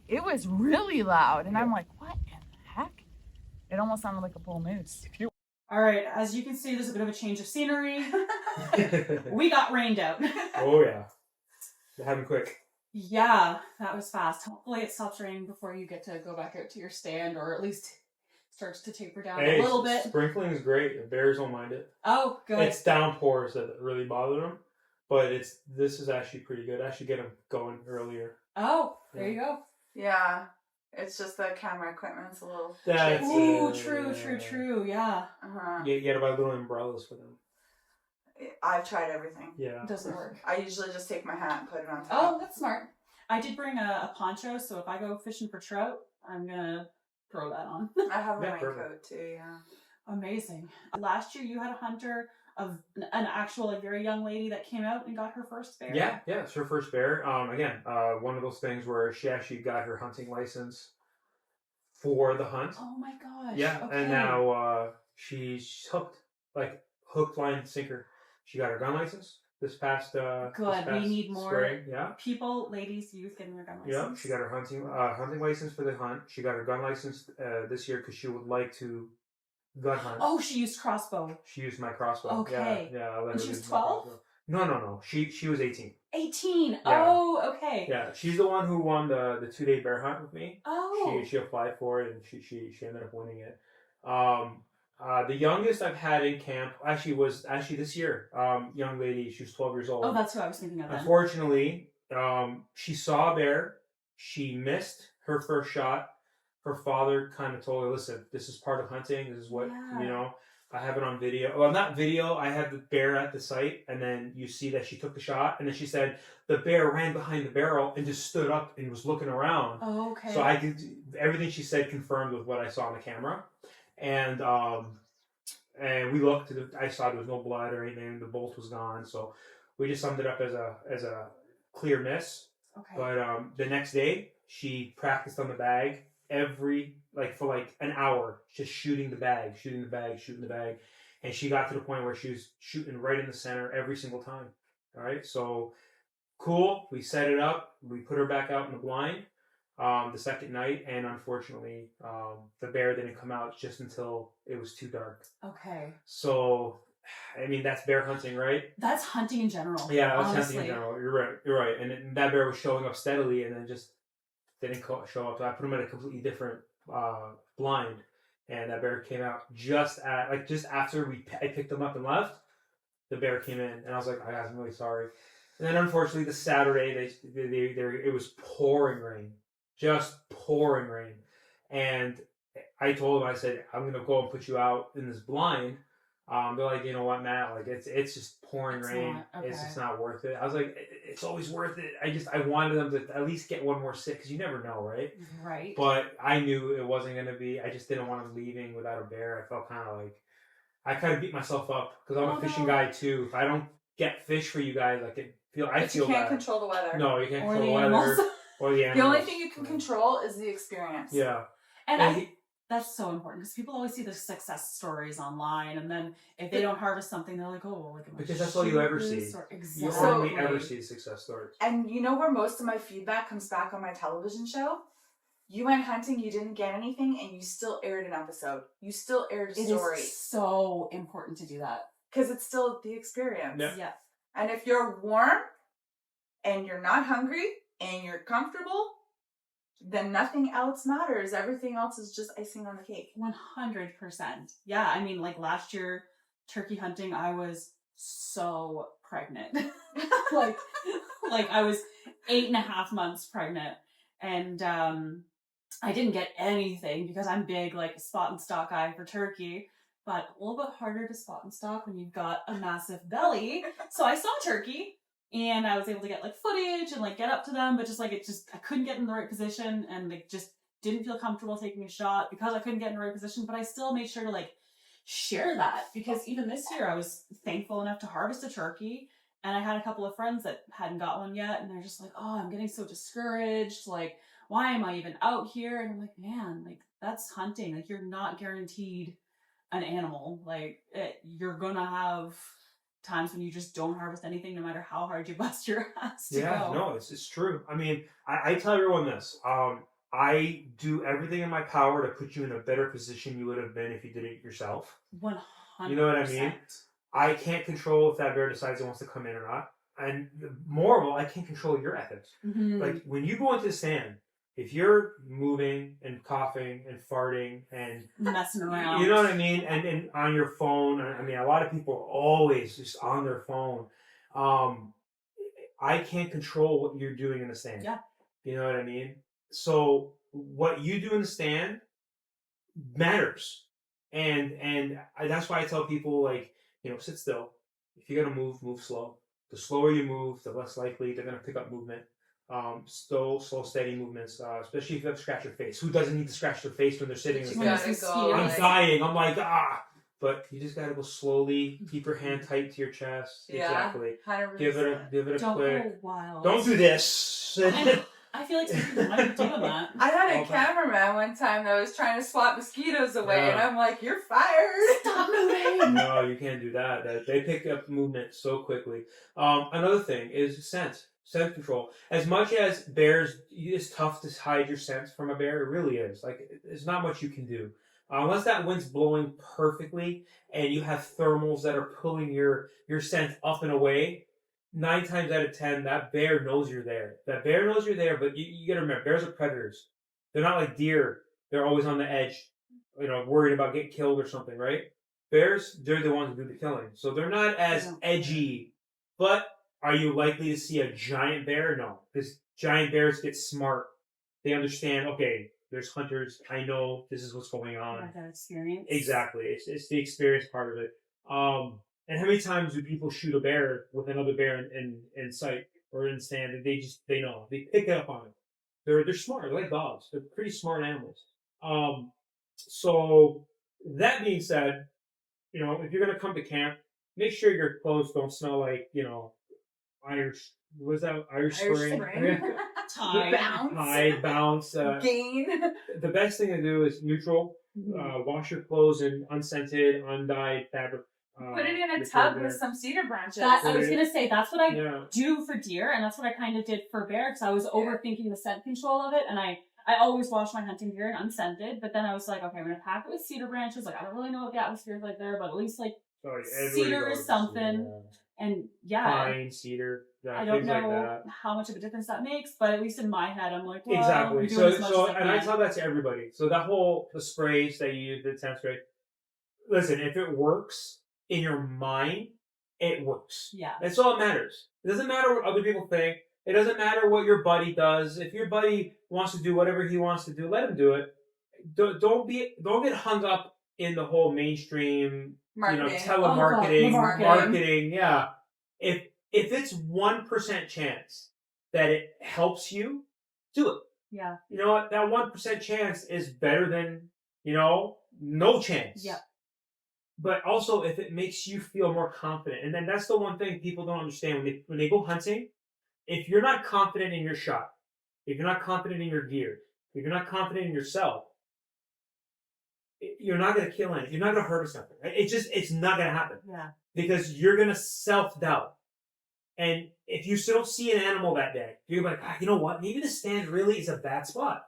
it was really loud. And I'm like, what in the heck? It almost sounded like a bull moose.
All right, as you can see, there's a bit of a change of scenery. We got rained out.
Oh, yeah. It happened quick.
Yeah, that was fast. Hopefully it stops raining before you get to go back out to your stand, or at least starts to taper down a little bit.
Sprinkling is great. The bears don't mind it.
Oh, good.
It's downpours that really bother them, but this is actually pretty good. I should get them going earlier.
Oh, there you go.
Yeah. It's just the camera equippment's a little
That's
true. Yeah.
You gotta buy little umbrellas for them.
I've tried everything.
Yeah.
It doesn't work.
I usually just take my hat and put it on top.
Oh, that's smart. I did bring a poncho, so if I go fishing for trout, I'm gonna throw that on.
I have a raincoat too, yeah.
Amazing. Last year you had a hunter of an actual like very young lady that came out and got her first bear.
Yeah, it's her first bear. Again, one of those things where she actually got her hunting license for the hunt.
Oh my gosh.
Yeah,
okay.
and now she's hooked, like hook, line, sinker. She got her gun license this past.
Good. We need more
spring. Yeah.
people, ladies, youth getting their gun license.
Yeah, she got her hunting license for the hunt. She got her gun license this year because she would like to gun hunt.
Oh, she used crossbow.
She used my crossbow.
Okay.
Yeah. I let
And
her
she was
use my
12?
crossbow. No. She was 18.
18.
Yeah.
Oh, okay.
Yeah, she's the one who won the 2-day bear hunt with me.
Oh.
She applied for it and she ended up winning it. The youngest I've had in camp was this year. Young lady, she was 12 years old.
Oh, that's who I was thinking of then.
Unfortunately, she saw a bear. She missed her first shot. Her father kind of told her, listen, this is part of hunting. This is what, I have it on video. Well, not video. I have the bear at the site, and then you see that she took the shot, and then she said the bear ran behind the barrel and just stood up and was looking around.
Oh, okay.
So everything she said confirmed with what I saw on the camera. And we looked. I saw there was no blood or anything. The bolt was gone. So we just summed it up as a clear miss.
Okay.
But the next day, she practiced on the bag for an hour, just shooting the bag. And she got to the point where she was shooting right in the center every single time. All right. So cool. We set it up. We put her back out in the blind. The second night, and unfortunately, the bear didn't come out just until it was too dark.
Okay.
So, I mean, that's bear hunting, right?
That's hunting in general.
Yeah, that's hunting in general. You're right. And that bear was showing up steadily, and then just didn't show up. So I put him in a completely different blind, and that bear came out just after I picked him up and left. The bear came in, and I was like, I'm really sorry. And then unfortunately, the Saturday, it was pouring rain. Just pouring rain. And I told them, I said, I'm going to go and put you out in this blind. They're like, you know what, Matt? Like, it's just pouring rain. It's just not worth it. I was like, it's always worth it. I wanted them to at least get one more sit because you never know, right?
Right.
But I knew it wasn't going to be. I just didn't want them leaving without a bear. I felt kind of like, I kind of beat myself up because I'm a fishing guy too. If I don't get fish for you guys, I feel bad.
You can't control the weather.
No, you can't
Or
control
the
the weather.
animals.
Or the animals.
The only thing you can control is the experience.
Yeah.
And that's so important because people always see the success stories online, and then if they don't harvest something, they're like, "Oh, like
because that's all you ever see.
Exactly.
You only ever see success stories."
And you know where most of my feedback comes back on my television show? You went hunting, you didn't get anything, and you still aired an episode. You still aired a story.
It is so important to do that
because it's still the experience.
Yeah.
And if you're warm, and you're not hungry, and you're comfortable, then nothing else matters. Everything else is just icing on the cake.
100%. Yeah, I mean, like last year, turkey hunting, I was so pregnant. like I was 8.5 months pregnant. And I didn't get anything because I'm big, like spot and stock guy for turkey. But a little bit harder to spot and stock when you've got a massive belly. So I saw turkey. And I was able to get like footage and like get up to them, but just like I couldn't get in the right position and like just didn't feel comfortable taking a shot because I couldn't get in the right position. But I still made sure to like share that because even this year I was thankful enough to harvest a turkey, and I had a couple of friends that hadn't got one yet, and they're just like, "Oh, I'm getting so discouraged. Like, why am I even out here?" And I'm like, "Man, like that's hunting. Like you're not guaranteed an animal. Like you're gonna have times when you just don't harvest anything no matter how hard you bust your ass to go."
No, it's true. I mean, I tell everyone this. I do everything in my power to put you in a better position you would have been if you did it yourself.
100%.
You know what I mean? I can't control if that bear decides it wants to come in or not. And more of all, I can't control your ethics.
Mm-hmm.
Like when you go into the stand if you're moving and coughing and farting and
messing around,
you know what I mean, and on your phone, I mean, a lot of people are always just on their phone. I can't control what you're doing in the stand.
Yeah.
You know what I mean? So what you do in the stand matters. And that's why I tell people, like, sit still. If you're going to move slow. The slower you move, the less likely they're going to pick up movement. Slow, steady movements, especially if you have to scratch your face. Who doesn't need to scratch their face when they're sitting in the stand? I'm dying. I'm like, But you just gotta go slowly. Keep your hand tight to your chest.
Yeah,
exactly.
100%.
Give it a
Don't
quick.
go wild.
Don't do this.
I feel like people might be doing that.
I had a cameraman one time that was trying to swat mosquitoes away, and I'm like, "You're fired!
Stop moving!"
No, you can't do that. They pick up movement so quickly. Another thing is scent control. As much as bears, it's tough to hide your scent from a bear. It really is. Like, there's not much you can do. Unless that wind's blowing perfectly and you have thermals that are pulling your scent up and away, 9 times out of 10, that bear knows you're there. That bear knows you're there, but you gotta remember, bears are predators. They're not like deer. They're always on the edge, worried about getting killed or something, right? Bears, they're the ones who do the killing. So they're not as edgy. But are you likely to see a giant bear? No. Because giant bears get smart. They understand, okay, there's hunters. I know this is what's going on.
That experience.
Exactly. It's the experience part of it. And how many times do people shoot a bear with another bear in sight or in stand? And they know. They pick it up on it. They're smart. They're like dogs. They're pretty smart animals. So that being said, if you're gonna come to camp, make sure your clothes don't smell like Irish. What's that? Irish Spring. Tide, bounce.
Gain.
The best thing to do is neutral. Wash your clothes in unscented, undyed fabric.
Put it in a tub with some cedar branches.
I was going to say, that's what I do for deer, and that's what I kind of did for bear, because I was overthinking the scent control of it, and I always wash my hunting gear in unscented, but then I was like, okay, I'm going to pack it with cedar branches. Like, I don't really know what the atmosphere is like there, but at least, cedar is something. And,
pine, cedar.
I don't know how much of a difference that makes, but at least in my head, I'm like, well,
exactly. I tell that to everybody. So the sprays that you use, the temp spray, listen, if it works in your mind, it works.
Yeah.
That's all that matters. It doesn't matter what other people think. It doesn't matter what your buddy does. If your buddy wants to do whatever he wants to do, let him do it. Don't get hung up in the whole mainstream, telemarketing, marketing. Yeah. If it's 1% chance that it helps you, do it.
Yeah.
You know what? That 1% chance is better than, no chance.
Yeah.
But also, if it makes you feel more confident, and then that's the one thing people don't understand when they go hunting. If you're not confident in your shot, if you're not confident in your gear, if you're not confident in yourself, you're not going to kill anything. You're not going to hurt something. Right? It's not going to happen.
Yeah.
Because you're going to self-doubt. And if you don't see an animal that day, you're like, you know what? Maybe the stand really is a bad spot.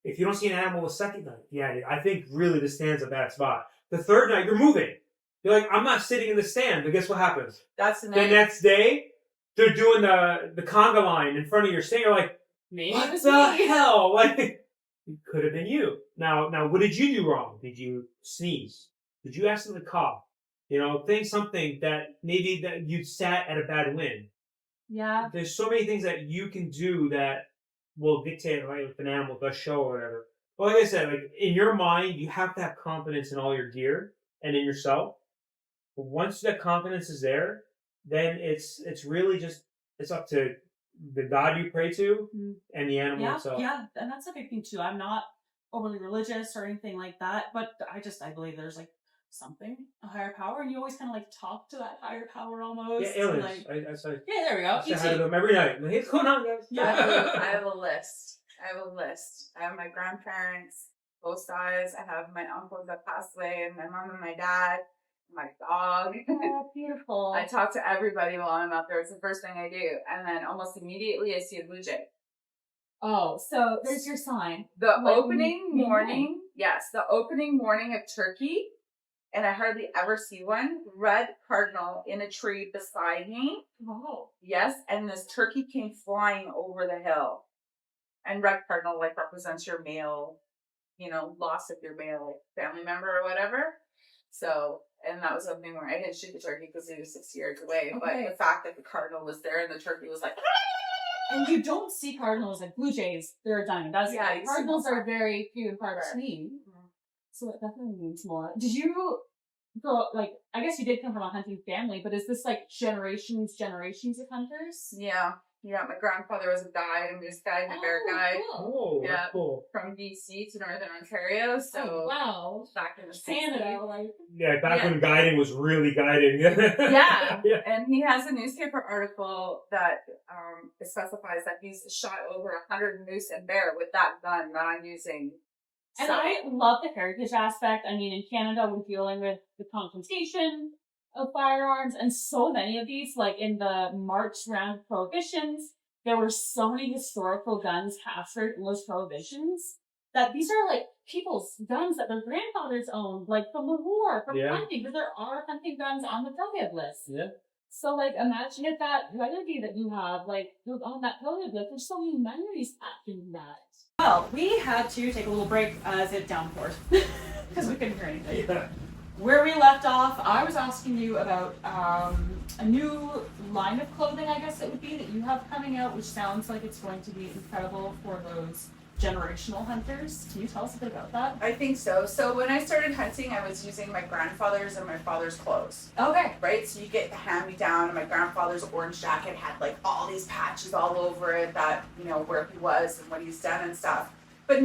If you don't see an animal the second night, I think really the stand's a bad spot. The third night, you're moving. You're like, I'm not sitting in the stand. But guess what happens?
That's the
next day, they're doing the conga line in front of your stand. You're like, what the hell? Like, it could have been you. Now, what did you do wrong? Did you sneeze? Did you accidentally cough? Think something that maybe that you sat at a bad wind.
Yeah.
There's so many things that you can do that will dictate, right, if an animal does show or whatever. But like I said, in your mind, you have to have confidence in all your gear and in yourself. But once that confidence is there, then it's really just, it's up to the God you pray to and the animal itself.
Yeah, and that's a big thing too. I'm not overly religious or anything like that, but I believe there's something, a higher power, and you always kind of talk to that higher power almost.
Yeah, aliens.
Yeah, there we go.
I say hi to them every night. What's going on, guys?
Yeah, I have a list. I have my grandparents, both sides. I have my uncles that passed away, and my mom and my dad, my dog.
Oh, beautiful.
I talk to everybody while I'm out there. It's the first thing I do. And then almost immediately I see a blue jay.
Oh, so there's your sign.
The opening morning of turkey, and I hardly ever see one, red cardinal in a tree beside me.
Oh.
Yes, and this turkey came flying over the hill.
And red cardinal like represents your male, loss of your male family member or whatever. So, and that was something where I didn't shoot the turkey because he was 6 yards away.
Okay.
But the fact that the cardinal was there and the turkey was like,
and you don't see cardinals like blue jays. They're a dime a dozen.
Yeah,
Cardinals are very few and far between.
Mm-hmm.
So it definitely means more. Did you go, like, I guess you did come from a hunting family, but is this like generations of hunters?
Yeah. Yeah, my grandfather was a guide, a moose guide, and a bear guide.
Cool. Oh,
yeah,
cool.
From BC to Northern Ontario. So
wow.
Back in the
Canada,
60s.
like
Back when guiding was really guiding.
yeah. And he has a newspaper article that specifies that he's shot over 100 moose and bear with that gun that I'm using.
And I love the heritage aspect. I mean, in Canada, we're dealing with the confiscation of firearms, and so many of these, like in the March round of prohibitions, there were so many historical guns captured in those prohibitions that these are like people's guns that their grandfathers owned, like from the war, from hunting, because there are hunting guns on the prohibit list. Yeah. So, like, imagine if that legacy that you have, like, on that prohibit list, there's so many memories after that. Well, we had to take a little break as it downpoured because we couldn't hear anything. Yeah. Where we left off, I was asking you about a new line of clothing, I guess it would be, that you have coming out, which sounds like it's going to be incredible for those generational hunters. Can you tell us a bit about that?
I think so. So when I started hunting, I was using my grandfather's and my father's clothes.
Okay.
Right? So you get the hand-me-down, and my grandfather's orange jacket had like all these patches all over it that, where he was and what he's done and stuff. But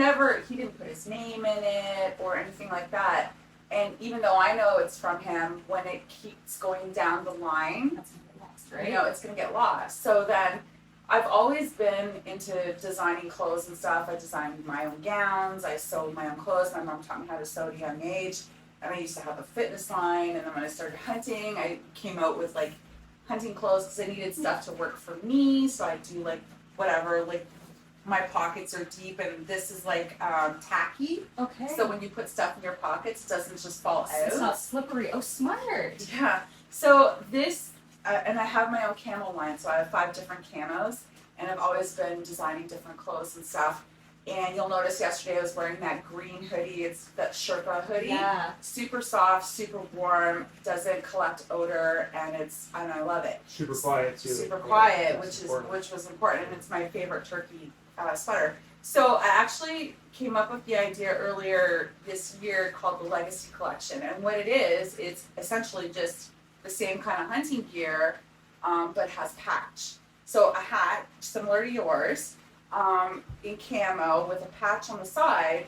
he didn't put his name in it or anything like that. And even though I know it's from him, when it keeps going down the line,
that's gonna get lost, right?
It's going to get lost. So then I've always been into designing clothes and stuff. I designed my own gowns. I sewed my own clothes. My mom taught me how to sew at a young age. And I used to have a fitness line. And then when I started hunting, I came out with like hunting clothes because I needed stuff to work for me. So I do like whatever, like my pockets are deep, and this is like tacky.
Okay.
So when you put stuff in your pockets, it doesn't just fall out.
It's not slippery. Oh, smart.
Yeah. So this, and I have my own camo line. So I have 5 different camos, and I've always been designing different clothes and stuff. And you'll notice yesterday I was wearing that green hoodie. It's that Sherpa hoodie.
Yeah.
Super soft, super warm, doesn't collect odor, and I love it.
Super quiet too.
Super quiet, which was important, and it's my favorite turkey sweater. So I actually came up with the idea earlier this year called the Legacy Collection, and what it is, it's essentially just the same kind of hunting gear, but has patch. So a hat similar to yours, in camo with a patch on the side,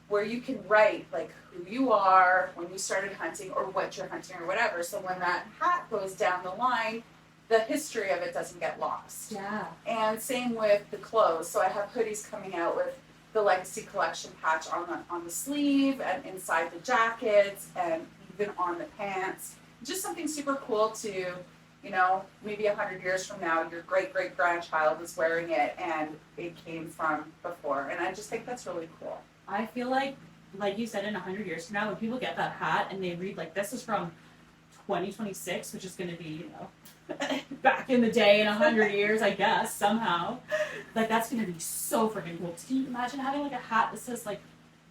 where you can write like who you are, when you started hunting, or what you're hunting, or whatever. So when that hat goes down the line, the history of it doesn't get lost.
Yeah.
And same with the clothes. So I have hoodies coming out with the Legacy Collection patch on the sleeve and inside the jackets and even on the pants. Just something super cool to, maybe 100 years from now, your great-great-grandchild is wearing it and it came from before. And I just think that's really cool.
I feel like you said, in 100 years from now, when people get that hat and they read, like, this is from 2026, which is going to be, back in the day in 100 years, I guess, somehow. Like, that's going to be so freaking cool. Can you imagine having, like, a hat that says, like,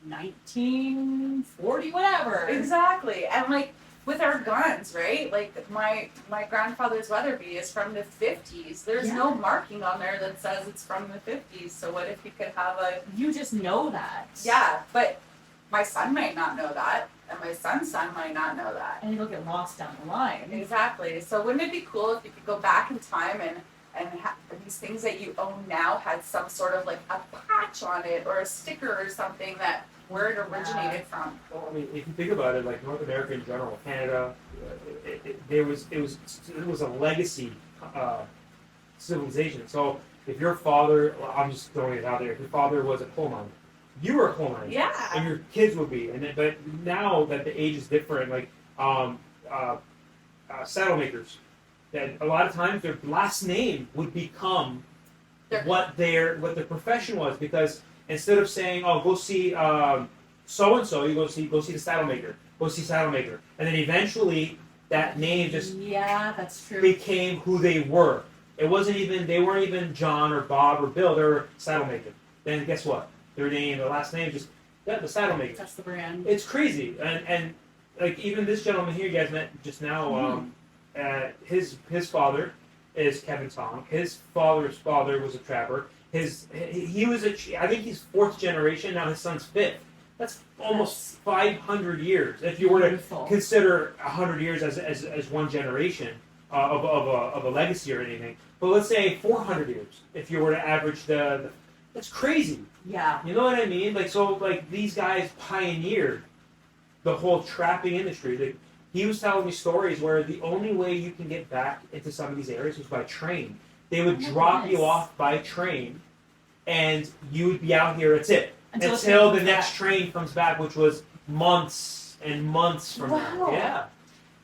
1940, whatever?
Exactly. And, like, with our guns, right? Like, my grandfather's Weatherby is from the 50s. There's no marking on there that says it's from the 50s. So what if you could have
You just know that.
Yeah, but my son might not know that. And my son's son might not know that.
And it'll get lost down the line.
Exactly. So wouldn't it be cool if you could go back in time and these things that you own now had some sort of like a patch on it or a sticker or something that where it originated from?
Well, I mean, if you think about it, like North America in general, Canada, it was a legacy civilization. So if your father, I'm just throwing it out there, if your father was a coal miner, you were a coal miner,
yeah,
and your kids would be. But now that the age is different, like saddle makers, that a lot of times their last name would become what their profession was, because instead of saying, "Oh, go see so and so," you go see the saddle maker, and then eventually that name just
that's true,
became who they were. They weren't even John or Bob or Bill. They were saddle maker. then guess what? Their name, their last name, just the saddle maker.
That's the brand.
It's crazy, and like even this gentleman here, you guys met just now. His father is Kevin Tong. His father's father was a trapper. He was I think he's 4th generation now. His son's 5th. That's almost 500 years. If you were to consider 100 years as one generation of a legacy or anything, but let's say 400 years. If you were to average that's crazy.
Yeah.
You know what I mean? Like these guys pioneered the whole trapping industry. He was telling me stories where the only way you can get back into some of these areas was by train. They would drop you off by train, and you would be out here. That's it. Until the next train comes back, which was months and months from now. Yeah.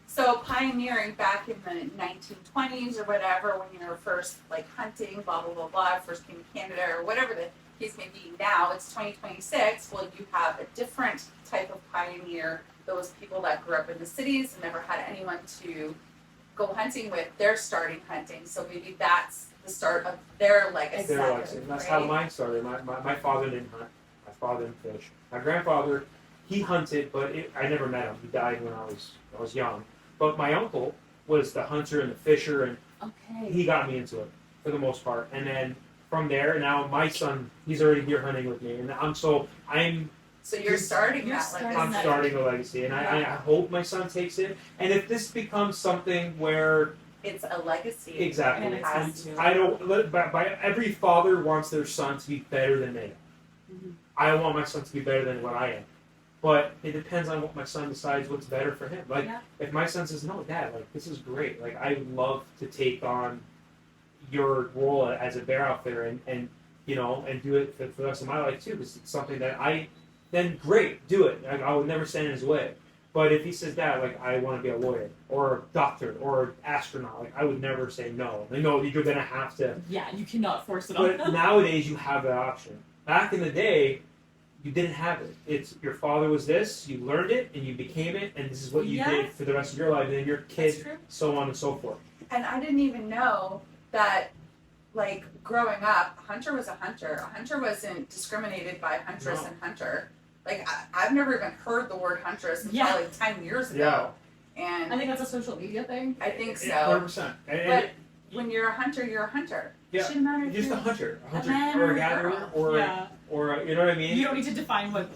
So pioneering back in the 1920s or whatever, when you were first like hunting, blah blah blah blah, first came to Canada or whatever the case may be. Now it's 2026. Well, you have a different type of pioneer. Those people that grew up in the cities and never had anyone to go hunting with, they're starting hunting. So maybe that's the start of their legacy.
And that's how mine started. My father didn't hunt. My father didn't fish. My grandfather, he hunted, but I never met him. He died when I was young. But my uncle was the hunter and the fisher, and he got me into it for the most part. And then from there, now my son, he's already here hunting with me, and
So you're starting that legacy.
I'm starting a legacy, and I hope my son takes it. And if this becomes something where
it's a legacy,
exactly,
and it has to.
I don't. By every father wants their son to be better than they are.
Mm-hmm.
I want my son to be better than what I am, but it depends on what my son decides what's better for him. Like if my son says, "No, Dad, like this is great. Like I love to take on your role as a bear outfitter, and you know, and do it for the rest of my life too, because it's something that then great, do it. I would never stand in his way. But if he says, Dad, like, I want to be a lawyer, or a doctor, or an astronaut, like, I would never say no. Like, no, you're going to have to.
Yeah, you cannot force it on.
But nowadays, you have that option. Back in the day, you didn't have it. It's your father was this, you learned it, and you became it, and this is what you did for the rest of your life, and then your kid, so on and so forth.
And I didn't even know that, like, growing up, a hunter was a hunter. A hunter wasn't discriminated by huntress and hunter. Like, I've never even heard the word huntress until like 10 years ago.
Yeah.
And
I think that's a social media thing.
I think so.
100%.
But when you're a hunter, you're a hunter.
Yeah.
It shouldn't matter if
You're just
you're
a hunter
or
a gatherer, or you know what I mean?
You don't need to define what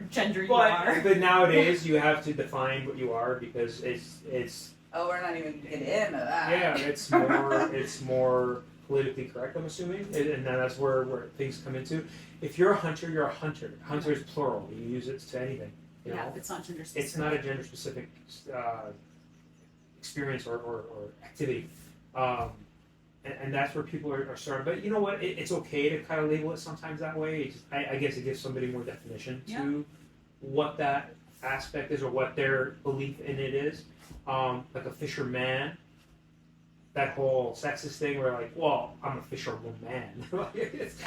gender you are.
But nowadays, you have to define what you are because it's.
Oh, we're not even going to get into that.
Yeah, it's more politically correct, I'm assuming, and that's where things come into. If you're a hunter, you're a hunter. Hunter is plural. You use it to anything. You know?
It's not gender specific.
It's not a gender specific experience or activity, and that's where people are starting. But you know what? It's okay to kind of label it sometimes that way. I guess it gives somebody more definition to what that aspect is or what their belief in it is. Like a fisherman. That whole sexist thing where like, well, I'm a fisherwoman.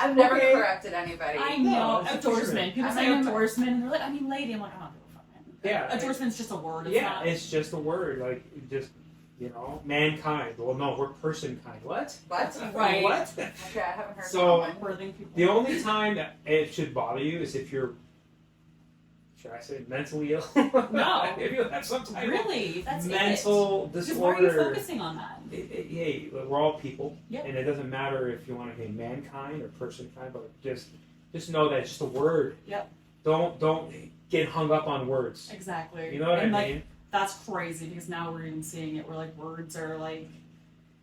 I've never corrected anybody.
I know. Outdoorsman. People say outdoorsman, and they're like, I mean, lady. I'm like, oh,
yeah.
Outdoorsman's just a word.
It's just a word. Like, just, you know, mankind. Well, no, we're person kind. What?
Right.
What?
Okay, I haven't heard
so,
that.
The only time that it should bother you is if you're, should I say, mentally ill?
No.
If you have some type
of that's
mental disorder.
Why are you focusing on that?
Hey, we're all people,
and
it doesn't matter if you want to be mankind or person kind, but just know that it's just a word.
Yep.
Don't get hung up on words.
Exactly.
You know what I mean?
Like, that's crazy because now we're even seeing it where like words are like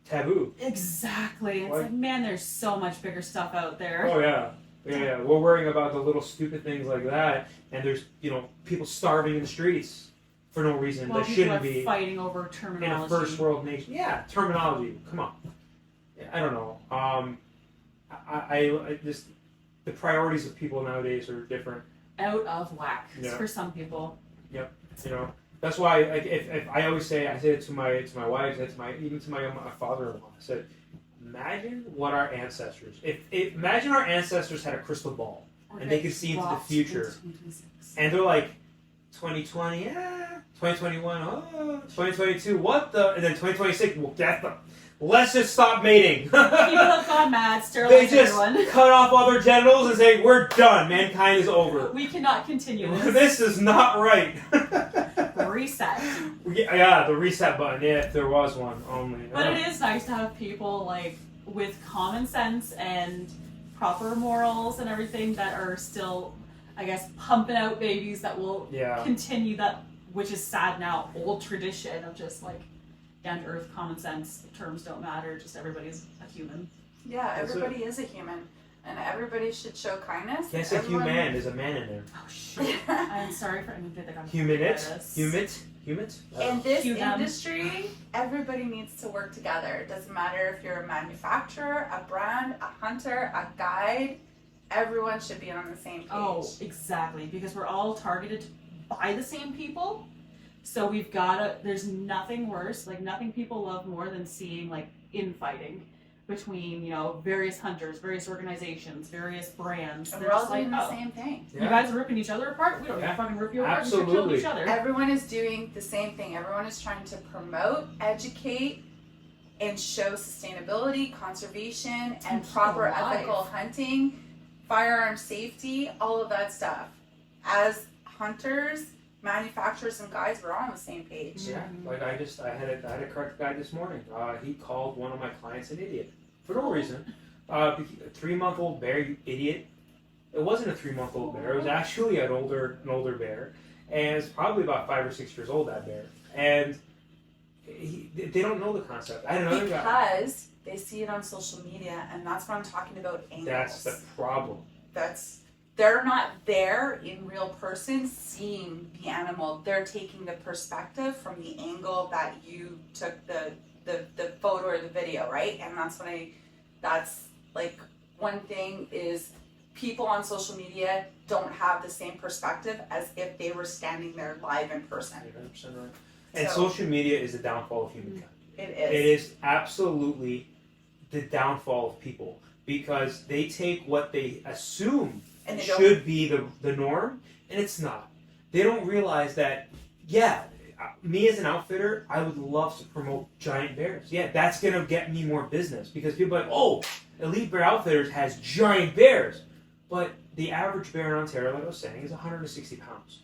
taboo.
Exactly. It's like, man, there's so much bigger stuff out there.
Oh yeah. Yeah, we're worrying about the little stupid things like that, and there's people starving in the streets for no reason that shouldn't be
fighting over terminology
in a first world nation. Yeah, terminology. Come on. I don't know. I just the priorities of people nowadays are different.
Out of whack for some people.
Yep. That's why if I always say it to my wife, even to my father-in-law. I said, imagine what our ancestors. Imagine our ancestors had a crystal ball and they could see into the future, and they're like, 2020, 2021, 2022, what the, and then 2026, we'll get them. let's just stop mating.
People have gone mad,
They
sterilize
just
everyone.
cut off all their genitals and say, we're done, mankind is over.
We cannot continue this.
This is not right.
Reset.
Yeah, the reset button, yeah, if there was one only.
But it is nice to have people like with common sense and proper morals and everything that are still, I guess, pumping out babies that will continue that, which is sad now, old tradition of just like down to earth common sense. Terms don't matter, just everybody's a human.
Yeah, everybody is a human. And everybody should show kindness.
Can't say human, there's a man in there.
Oh shit. I'm sorry for anything that got
Humans?
In this industry, everybody needs to work together. It doesn't matter if you're a manufacturer, a brand, a hunter, a guide. Everyone should be on the same page.
Oh, exactly. Because we're all targeted by the same people. So we've got to, there's nothing worse, like nothing people love more than seeing like infighting between, you know, various hunters, various organizations, various brands.
And we're all doing the same thing.
You guys are ripping each other apart? We don't fucking rip you apart.
Absolutely.
We should kill each other.
Everyone is doing the same thing. Everyone is trying to promote, educate, and show sustainability, conservation, and proper ethical hunting, firearm safety, all of that stuff. As hunters, manufacturers, and guides, we're all on the same page.
Yeah, like I had a correct guy this morning. He called one of my clients an idiot for no reason. A 3-month-old bear, you idiot. It wasn't a 3-month-old bear. It was actually an older bear, and it's probably about 5 or 6 years old. That bear, and they don't know the concept. I had another guy.
Because they see it on social media, and that's what I'm talking about. Angles.
That's the problem.
They're not there in real person seeing the animal. They're taking the perspective from the angle that you took the photo or the video, right? And that's like one thing is people on social media don't have the same perspective as if they were standing there live in person.
100% right. And social media is the downfall of humankind.
It is.
It is absolutely the downfall of people because they take what they assume should be the norm, and it's not. They don't realize that, me as an outfitter, I would love to promote giant bears. Yeah, that's going to get me more business because people are like, oh, Elite Bear Outfitters has giant bears. But the average bear in Ontario, like I was saying, is 160 pounds.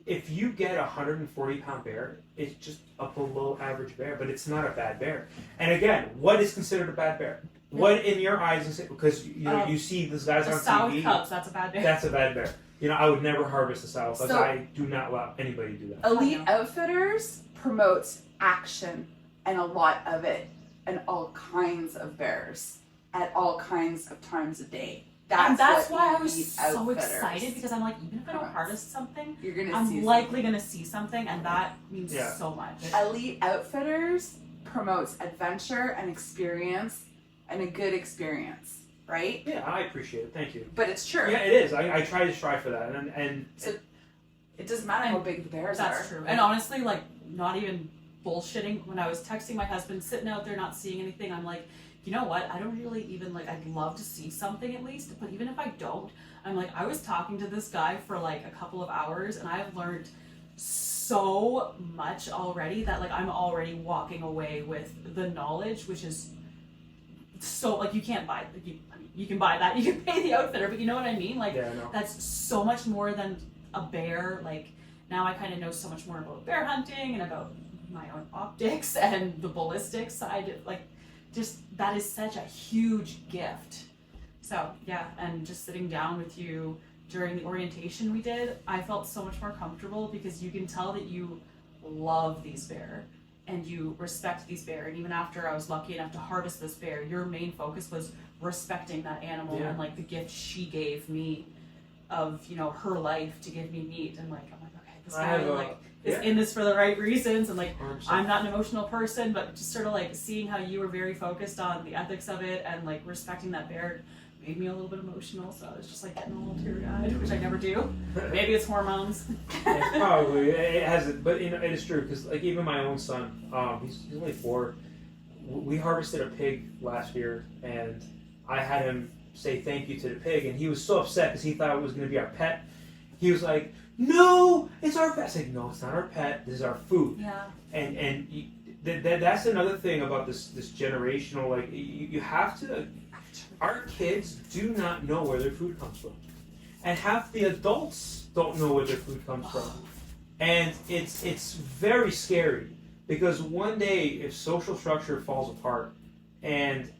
If you get a 140-pound bear, it's just a below average bear, but it's not a bad bear. And again, what is considered a bad bear? What in your eyes is it? Because you see these guys on TV.
South Cubs, that's a bad bear.
That's a bad bear. You know, I would never harvest a South Cubs. I do not allow anybody to do that.
Elite Outfitters promotes action and a lot of it, and all kinds of bears at all kinds of times a day.
That's why I was so excited because I'm like, even if I don't harvest something, I'm likely going to see something, and that means so much.
Elite Outfitters promotes adventure and experience and a good experience, right?
Yeah, I appreciate it. Thank you.
But it's true.
Yeah, it is. I try to strive for that, and
so it doesn't matter how big the bears are.
That's true. And honestly, like, not even bullshitting. When I was texting my husband, sitting out there not seeing anything, I'm like, you know what? I don't really even like. I'd love to see something at least, but even if I don't, I'm like, I was talking to this guy for like a couple of hours, and I've learned so much already that like I'm already walking away with the knowledge, which is. So like you can't buy you can buy that, you can pay the outfitter, but you know what I mean, like that's so much more than a bear. Like now I kind of know so much more about bear hunting and about my own optics and the ballistic side, like just that is such a huge gift. So yeah, and just sitting down with you during the orientation we did, I felt so much more comfortable because you can tell that you love these bear and you respect these bear, and even after I was lucky enough to harvest this bear, your main focus was respecting that animal and like the gift she gave me of, you know, her life to give me meat. And like I'm like, okay, this guy is in this for the right reasons, and like 100%. I'm not an emotional person, but just sort of like seeing how you were very focused on the ethics of it and like respecting that bear made me a little bit emotional, so I was just like getting a little teary-eyed, which I never do. Maybe it's hormones.
Yeah, probably it has it, but you know it is true because like even my own son, he's only 4. We harvested a pig last year, and I had him say thank you to the pig, and he was so upset because he thought it was going to be our pet. He was like, "No, it's our pet." I said, "No, it's not our pet. This is our food."
Yeah.
And that's another thing about this generational, like, you have to, our kids do not know where their food comes from. And half the adults don't know where their food comes from. And it's very scary, because one day if social structure falls apart and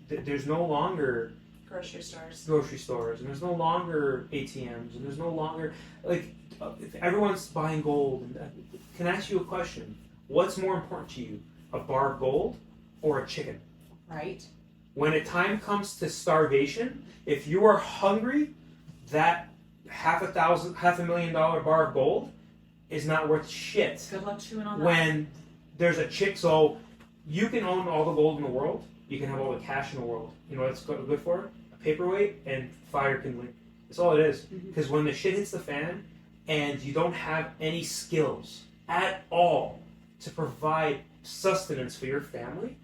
there's no longer
grocery stores,
and there's no longer ATMs, and there's no longer, like, if everyone's buying gold, and can I ask you a question? What's more important to you, a bar of gold or a chicken?
right?
When a time comes to starvation, if you are hungry, that $500,000 bar of gold is not worth shit.
Good luck chewing on that.
When there's a chick, so you can own all the gold in the world, you can have all the cash in the world. You know what it's good for? A paperweight and fire kindling. That's all it is. Because when the shit hits the fan and you don't have any skills at all to provide sustenance for your family,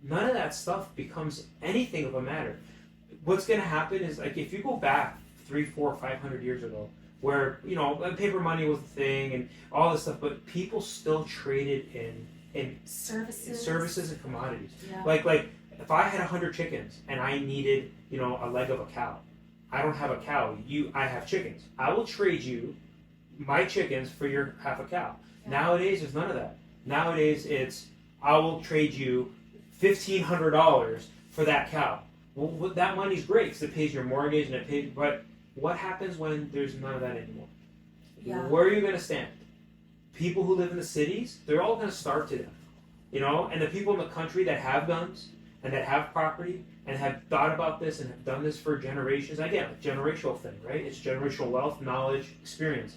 none of that stuff becomes anything of a matter. What's going to happen is, like, if you go back 300, 400, 500 years ago, where, you know, paper money was the thing and all this stuff, but people still traded in services and commodities.
Yeah.
Like if I had 100 chickens and I needed, you know, a leg of a cow, I don't have a cow. I have chickens. I will trade you my chickens for your half a cow. Yeah. Nowadays, there's none of that. Nowadays, it's I will trade you $1,500 for that cow. Well, that money's great because it pays your mortgage and it pays. But what happens when there's none of that anymore?
Yeah.
Where are you going to stand? People who live in the cities, they're all going to starve to death. You know, and the people in the country that have guns and that have property and have thought about this and have done this for generations. Again, a generational thing, right? It's generational wealth, knowledge, experience.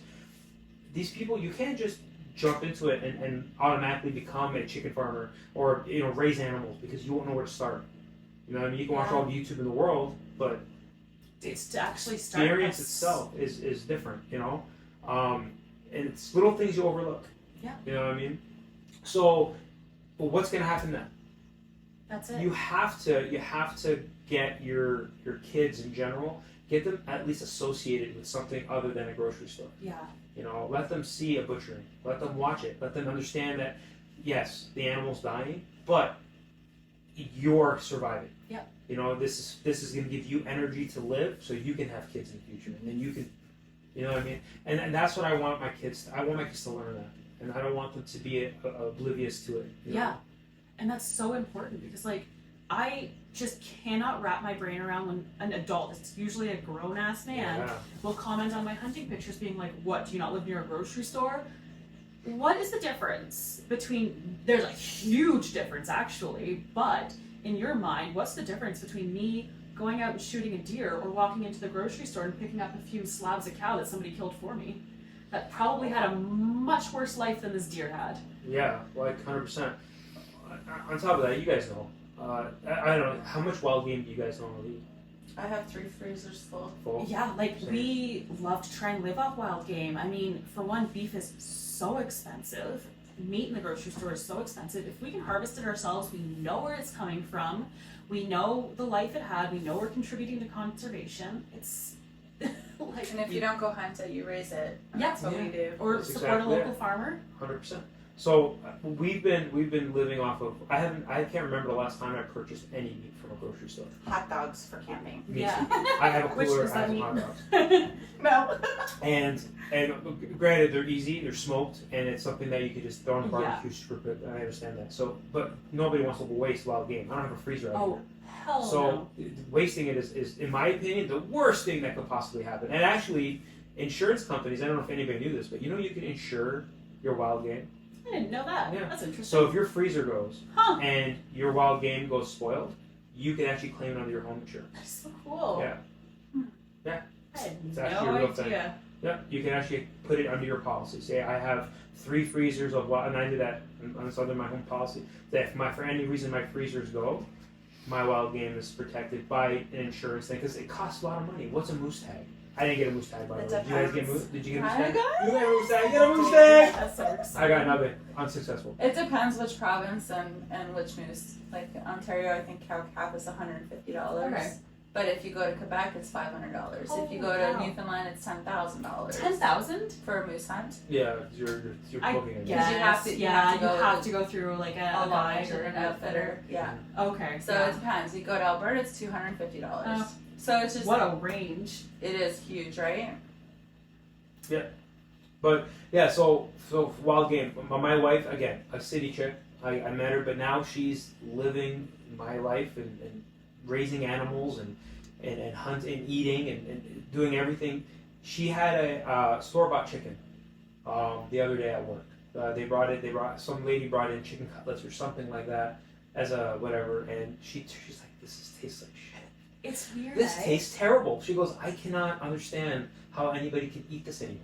These people, you can't just jump into it and automatically become a chicken farmer or, you know, raise animals because you won't know where to start. You know what I mean? You can watch all the YouTube in the world, but
it's to actually start.
Experience itself is different, you know? And it's little things you overlook.
Yeah.
You know what I mean? So, but what's going to happen then?
That's it.
You have to get your kids in general, get them at least associated with something other than a grocery store.
Yeah.
You know, let them see a butchery. Let them watch it. Let them understand that, yes, the animal's dying, but you're surviving.
Yeah.
You know, this is going to give you energy to live, so you can have kids in the future, and then you can, you know what I mean? And that's what I want my kids. I want my kids to learn that, and I don't want them to be oblivious to it. You know?
Yeah, and that's so important because, like, I just cannot wrap my brain around when an adult, it's usually a grown-ass man, will comment on my hunting pictures being like, what, do you not live near a grocery store? What is the difference between, there's a huge difference actually, but in your mind, what's the difference between me going out and shooting a deer or walking into the grocery store and picking up a few slabs of cow that somebody killed for me that probably had a much worse life than this deer had?
Yeah, like 100%. On top of that, you guys know, I don't know, how much wild game do you guys normally eat?
I have 3 freezers full.
Yeah, like, we love to try and live off wild game. I mean, for one, beef is so expensive. Meat in the grocery store is so expensive. If we can harvest it ourselves, we know where it's coming from. We know the life it had. We know we're contributing to conservation. It's like,
And if you don't go hunt it, you raise it. And
Yeah.
That's what we do.
or
That's
support
exactly
a local
it.
farmer.
100%. So we've been living off of. I can't remember the last time I purchased any meat from a grocery store.
Hot dogs for camping.
Me
Yeah.
too. I have a
Which
cooler
does
that
that
has hot
mean?
dogs.
No.
And granted, they're easy, they're smoked, and it's something that you could just throw in the barbecue super quick. I understand that. So, but nobody wants to waste wild game. I don't have a freezer out
Oh, hell
here. So
no.
wasting it is, in my opinion, the worst thing that could possibly happen. And actually, insurance companies, I don't know if anybody knew this, but you know you can insure your wild game.
I didn't know that.
Yeah.
That's interesting.
So if your freezer goes
Huh.
and your wild game goes spoiled, you can actually claim it under your home insurance.
That's so cool.
Yeah. Yeah.
I had
It's actually a
no
real thing.
idea.
Yeah, you can actually put it under your policy. Say I have 3 freezers of wild, and I do that on this under my home policy. That if for any reason my freezers go, my wild game is protected by an insurance thing because it costs a lot of money. What's a moose tag? I didn't get a moose tag by the way. Did you guys get moose? Did you get a moose
I
tag?
got
You got a moose tag. Get a moose tag.
That's so exciting.
I got another unsuccessful.
It depends which province and which moose. Like Ontario, I think cow calf is $150.
Okay.
But if you go to Quebec, it's $500. If you go to Newfoundland, it's $10,000.
10,000
for a moose hunt.
Yeah, you're booking it.
Because you have to
go through like a
lodge
guide
or an outfitter. Yeah.
Okay.
So it depends. You go to Alberta, it's $250. So it's just
what a range.
It is huge, right?
Yeah. But yeah, so wild game. My wife, again, a city chick. I met her, but now she's living my life and raising animals and hunting and eating and doing everything. She had a store-bought chicken the other day at work. Some lady brought in chicken cutlets or something like that as a whatever, and she's like, this tastes like shit.
It's weird.
This tastes terrible. She goes, I cannot understand how anybody can eat this anymore.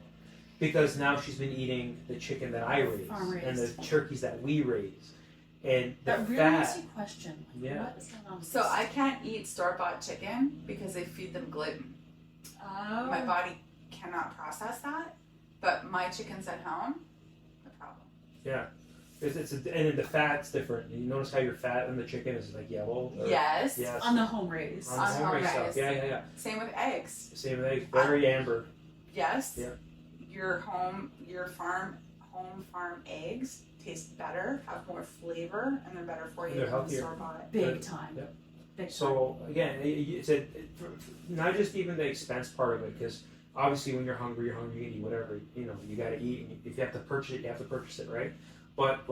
Because now she's been eating the chicken that I raise and the turkeys that we raise. And the
that really
fat.
makes you question. Like,
Yeah.
what is going on with
So
this?
I can't eat store-bought chicken because they feed them gluten.
Oh.
My body cannot process that. But my chickens at home, no problem.
Yeah. And the fat's different. You notice how your fat in the chicken is like yellow?
Yes.
Yes.
On the home raised.
On the
On
home
home
raised stuff.
raised.
Yeah.
Same with eggs.
Same with eggs. Very amber.
Yes.
Yeah.
Your home farm eggs taste better, have more flavor, and they're better for you
They're
than the
healthier.
store-bought.
Big time.
Yeah.
Big time.
So again, it's not just even the expense part of it, because obviously when you're hungry, you can eat whatever, you got to eat. And if you have to purchase it, you have to purchase it, right? But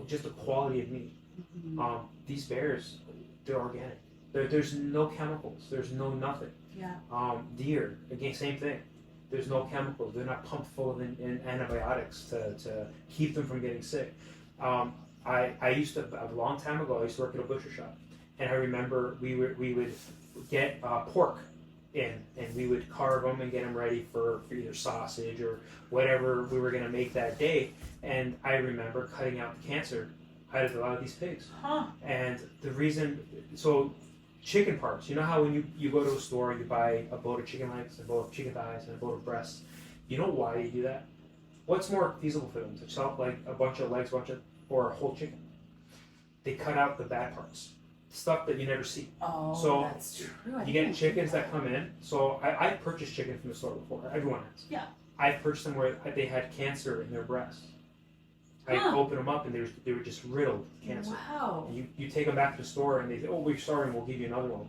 just the quality of meat.
Mm-hmm.
These bears, they're organic. There's no chemicals. There's no nothing.
Yeah.
Deer, again, same thing. There's no chemicals. They're not pumped full of antibiotics to keep them from getting sick. I used to, a long time ago, I used to work at a butcher shop, and I remember we would get pork in, and we would carve them and get them ready for either sausage or whatever we were going to make that day. And I remember cutting out the cancer out of a lot of these pigs.
Huh.
And the reason, so chicken parts, you know how when you go to a store, you buy a boat of chicken legs, a boat of chicken thighs, and a boat of breasts. You know why you do that? What's more feasible for them, to sell like a bunch of legs, or a whole chicken? They cut out the bad parts, stuff that you never see.
Oh,
So,
that's true.
You get chickens that come in. So I've purchased chicken from the store before. Everyone has.
Yeah.
I've purchased them where they had cancer in their breasts. I opened them up and they were just riddled with cancer.
Wow.
And you take them back to the store and they say, oh, we're sorry, and we'll give you another one.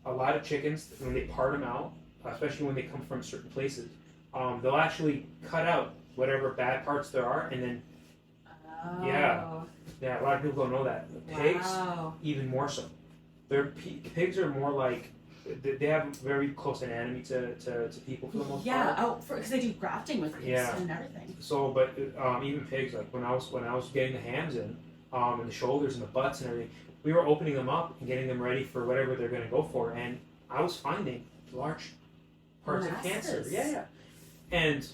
A lot of chickens, when they part them out, especially when they come from certain places, they'll actually cut out whatever bad parts there are, and then
Oh.
Yeah, a lot of people don't know that. The pigs,
Wow.
even more so. Pigs are more like, they have very close anatomy to people for the most
Yeah.
part.
Oh, because they do grafting with pigs
Yeah.
and everything.
So, but even pigs, like when I was getting the hams in, and the shoulders and the butts and everything, we were opening them up and getting them ready for whatever they're going to go for, and I was finding large parts of cancer.
Masses.
Yeah. And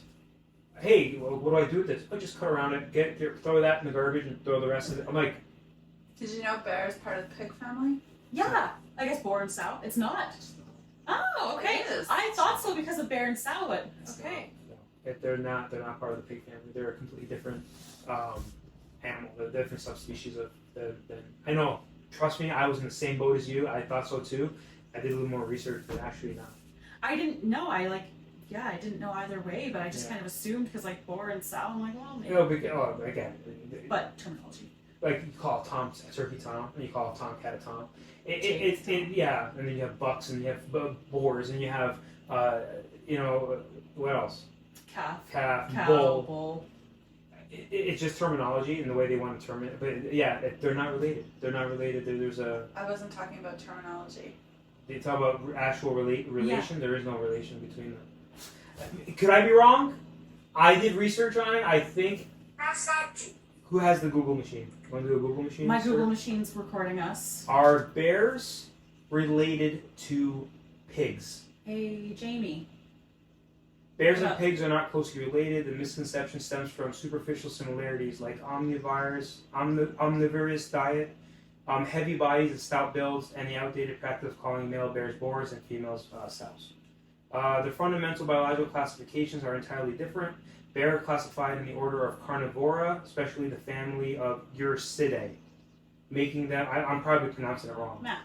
hey, what do I do with this? I just cut around it, throw that in the garbage, and throw the rest of it. I'm like,
Did you know bear is part of the pig family?
Yeah. I guess boar and sow. It's not. Oh, okay.
It is.
I thought so because of bear and sow, but okay.
no, they're not part of the pig family. They're a completely different animal. They're a different subspecies of the. I know. Trust me, I was in the same boat as you. I thought so too. I did a little more research, but actually not.
I didn't know. I didn't know either way, but I just kind of assumed because like boar and sow, I'm like, well, maybe.
Again,
But terminology.
like you call a tom a turkey tom, and you call a tomcat a tom. Yeah, and then you have bucks, and you have boars, and you have what else?
Calf,
bull. It's just terminology and the way they want to term it. But yeah, they're not related. There's a.
I wasn't talking about terminology.
They talk about actual relation.
Yeah.
There is no relation between them. Could I be wrong? I did research on it. I think. Who has the Google machine? Want to do a Google machine?
My
search?
Google machine's recording us.
Are bears related to pigs?
Hey, Jamie.
Bears and pigs are not closely related. The misconception stems from superficial similarities like omnivorous diet, heavy bodies and stout builds, and the outdated practice of calling male bears boars and females sows. The fundamental biological classifications are entirely different. Bear are classified in the order of Carnivora, especially the family of Ursidae, making them, I'm probably pronouncing it wrong,
Nah.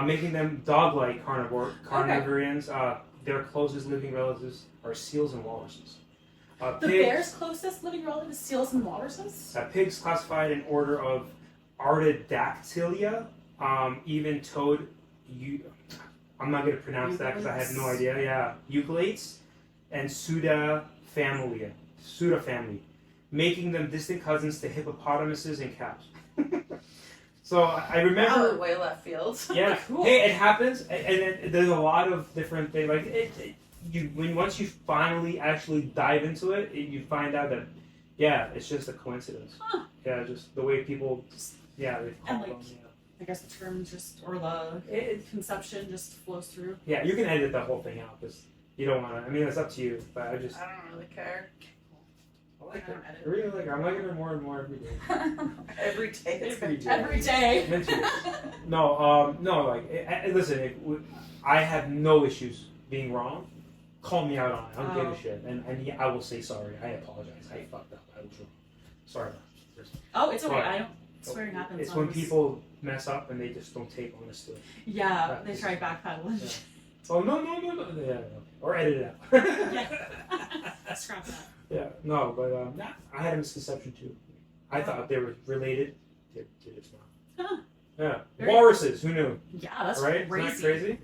making them dog-like carnivores. Their closest living relatives are seals and walruses.
The bear's closest living relative is seals and walruses?
Pigs classified in order of Artidactylia, even toad. I'm not going to pronounce that because I have no idea. Yeah, euculates and Suda family, making them distant cousins to hippopotamuses and cows. So I remember.
Wow, way left field.
Yeah.
Cool.
Hey, it happens, and there's a lot of different things. Like once you finally actually dive into it, you find out that it's just a coincidence.
Huh.
Yeah, just the way people they call
And,
them.
I guess the term or the conception just flows through.
Yeah, you can edit that whole thing out because you don't want to. I mean, it's up to you. But I don't
really care.
I like it. I really like it. I'm liking it more and more every day.
Every day.
Every day.
No, listen. I have no issues being wrong. Call me out on it. I don't give a shit, and I will say sorry. I apologize. I fucked up. I was wrong. Sorry.
Oh, it's okay. I don't. Swearing happens.
It's when people mess up and they just don't take honestly.
Yeah, they try backpedaling.
Yeah. Oh no! Yeah, or edit it out.
Yeah. Scrap that.
Yeah, no, but I had a misconception too. I thought they were related. They're just not.
Huh.
Yeah,
Very
walruses. Who knew?
Yeah, that's
right?
crazy.
Isn't that crazy?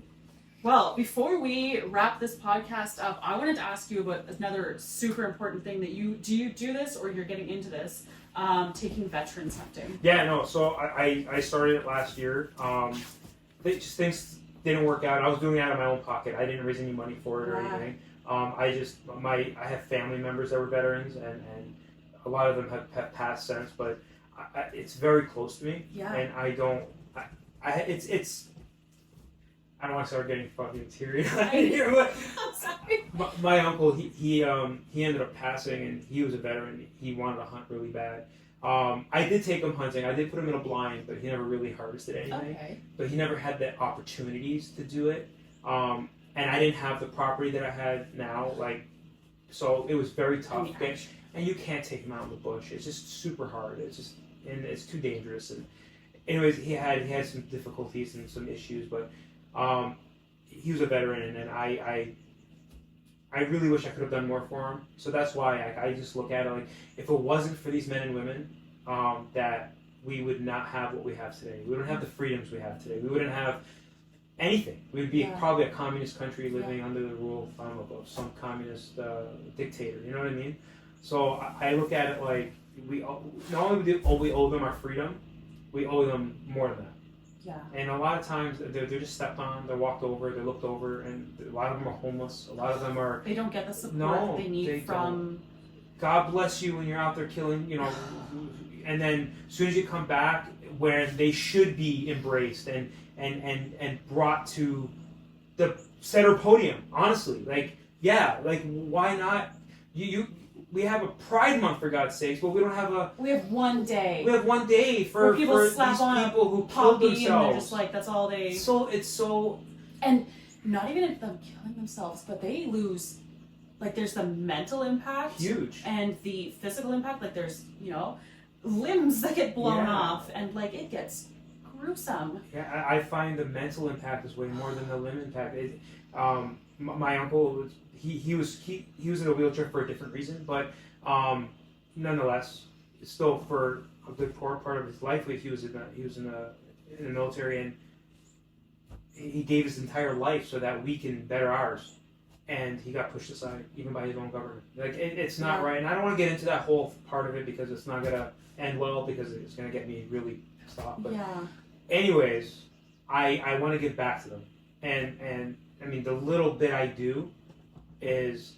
Well, before we wrap this podcast up, I wanted to ask you about another super important thing that you do this or you're getting into this, taking veterans hunting.
Yeah, no. So I started it last year. Things didn't work out. I was doing it out of my own pocket. I didn't raise any money for it or anything. I have family members that were veterans, and a lot of them have passed since, but it's very close to me.
Yeah.
And I don't want to start getting fucking teary-eyed here, but
I'm sorry.
my uncle, he ended up passing, and he was a veteran. He wanted to hunt really bad. I did take him hunting. I did put him in a blind, but he never really harvested anything.
Okay.
But he never had the opportunities to do it. And I didn't have the property that I had now. So it was very tough. And you can't take him out in the bush. It's just super hard. And it's too dangerous. And anyways, he had some difficulties and some issues, but he was a veteran, and I really wish I could have done more for him. So that's why I just look at it like, if it wasn't for these men and women, that we would not have what we have today. We wouldn't have the freedoms we have today. We wouldn't have anything. We'd be probably a communist country living under the rule of some communist dictator. You know what I mean? So I look at it like not only do we owe them our freedom, we owe them more than that.
Yeah.
And a lot of times they're just stepped on, they're walked over, they're looked over, and a lot of them are homeless. A lot of them are.
They don't get the support they need from.
God bless you when you're out there killing, and then as soon as you come back, where they should be embraced and brought to the center podium. Honestly, why not? We have a Pride Month, for God's sakes, but we don't have a.
We have one day.
We have one day for
people
these
slap on
people who killed themselves.
And they're just like, that's all they.
It's so.
And not even them killing themselves, but they lose. There's the mental impact.
Huge.
And the physical impact. There's, limbs that get blown off, and it gets gruesome.
Yeah, I find the mental impact is way more than the limb impact. My uncle, he was in a wheelchair for a different reason, but nonetheless, still for a good part of his life, he was in the military, and he gave his entire life so that we can better ours. And he got pushed aside, even by his own government. It's not right, and I don't want to get into that whole part of it because it's not gonna end well, because it's gonna get me really pissed off. But anyways, I want to give back to them, and I mean, the little bit I do is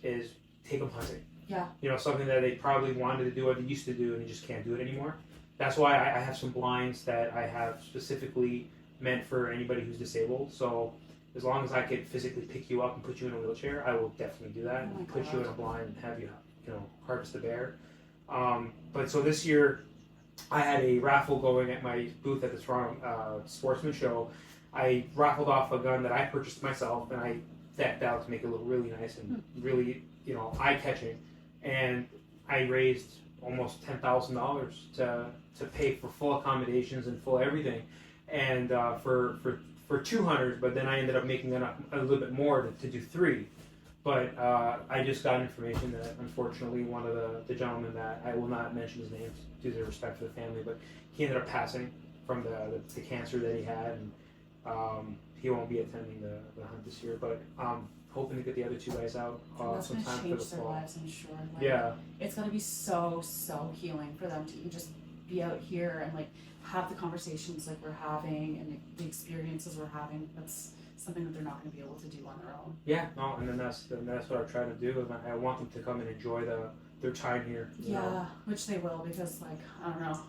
take them hunting. Yeah. Something that they probably wanted to do or they used to do, and they just can't do it anymore. That's why I have some blinds that I have specifically meant for anybody who's disabled. So as long as I could physically pick you up and put you in a wheelchair, I will definitely do that. And put you in a blind and have you, harvest the bear. But so this year, I had a raffle going at my booth at the Toronto Sportsman Show. I raffled off a gun that I purchased myself, and I decked out to make it look really nice and really, eye-catching. And I raised almost $10,000 to pay for full accommodations and full everything, and for for 2 hunters, but then I ended up making that up a little bit more to do 3. But I just got information that unfortunately one of the gentlemen that I will not mention his name due to respect for the family, but he ended up passing from the cancer that he had, and he won't be attending the hunt this year. But hoping to get the other 2 guys out
That's gonna
sometime for
change
the
their
fall.
lives, I'm sure. Like,
Yeah.
It's gonna be so healing for them to even just be out here and like have the conversations like we're having and the experiences we're having. That's something that they're not going to be able to do on their own.
Yeah, no, and then that's what I try to do. And I want them to come and enjoy their time here. You know?
Which they will, because like I don't know,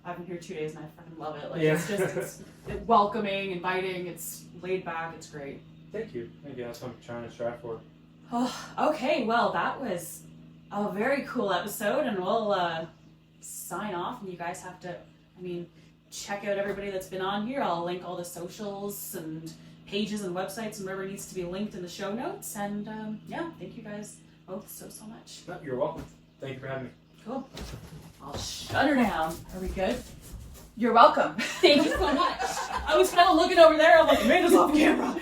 I've been here 2 days and I fucking love it. Like
Yeah.
it's just it's welcoming, inviting. It's laid back. It's great.
Thank you. That's what I'm trying to strive for.
Oh, okay. Well, that was a very cool episode, and we'll sign off. And you guys have to, check out everybody that's been on here. I'll link all the socials and pages and websites and wherever needs to be linked in the show notes. And thank you guys both so much.
No, you're welcome. Thank you for having me.
Cool. I'll shut her down. Are we good?
You're welcome.
Thank you so much. I was kind of looking over there. I'm like, Amanda's off camera.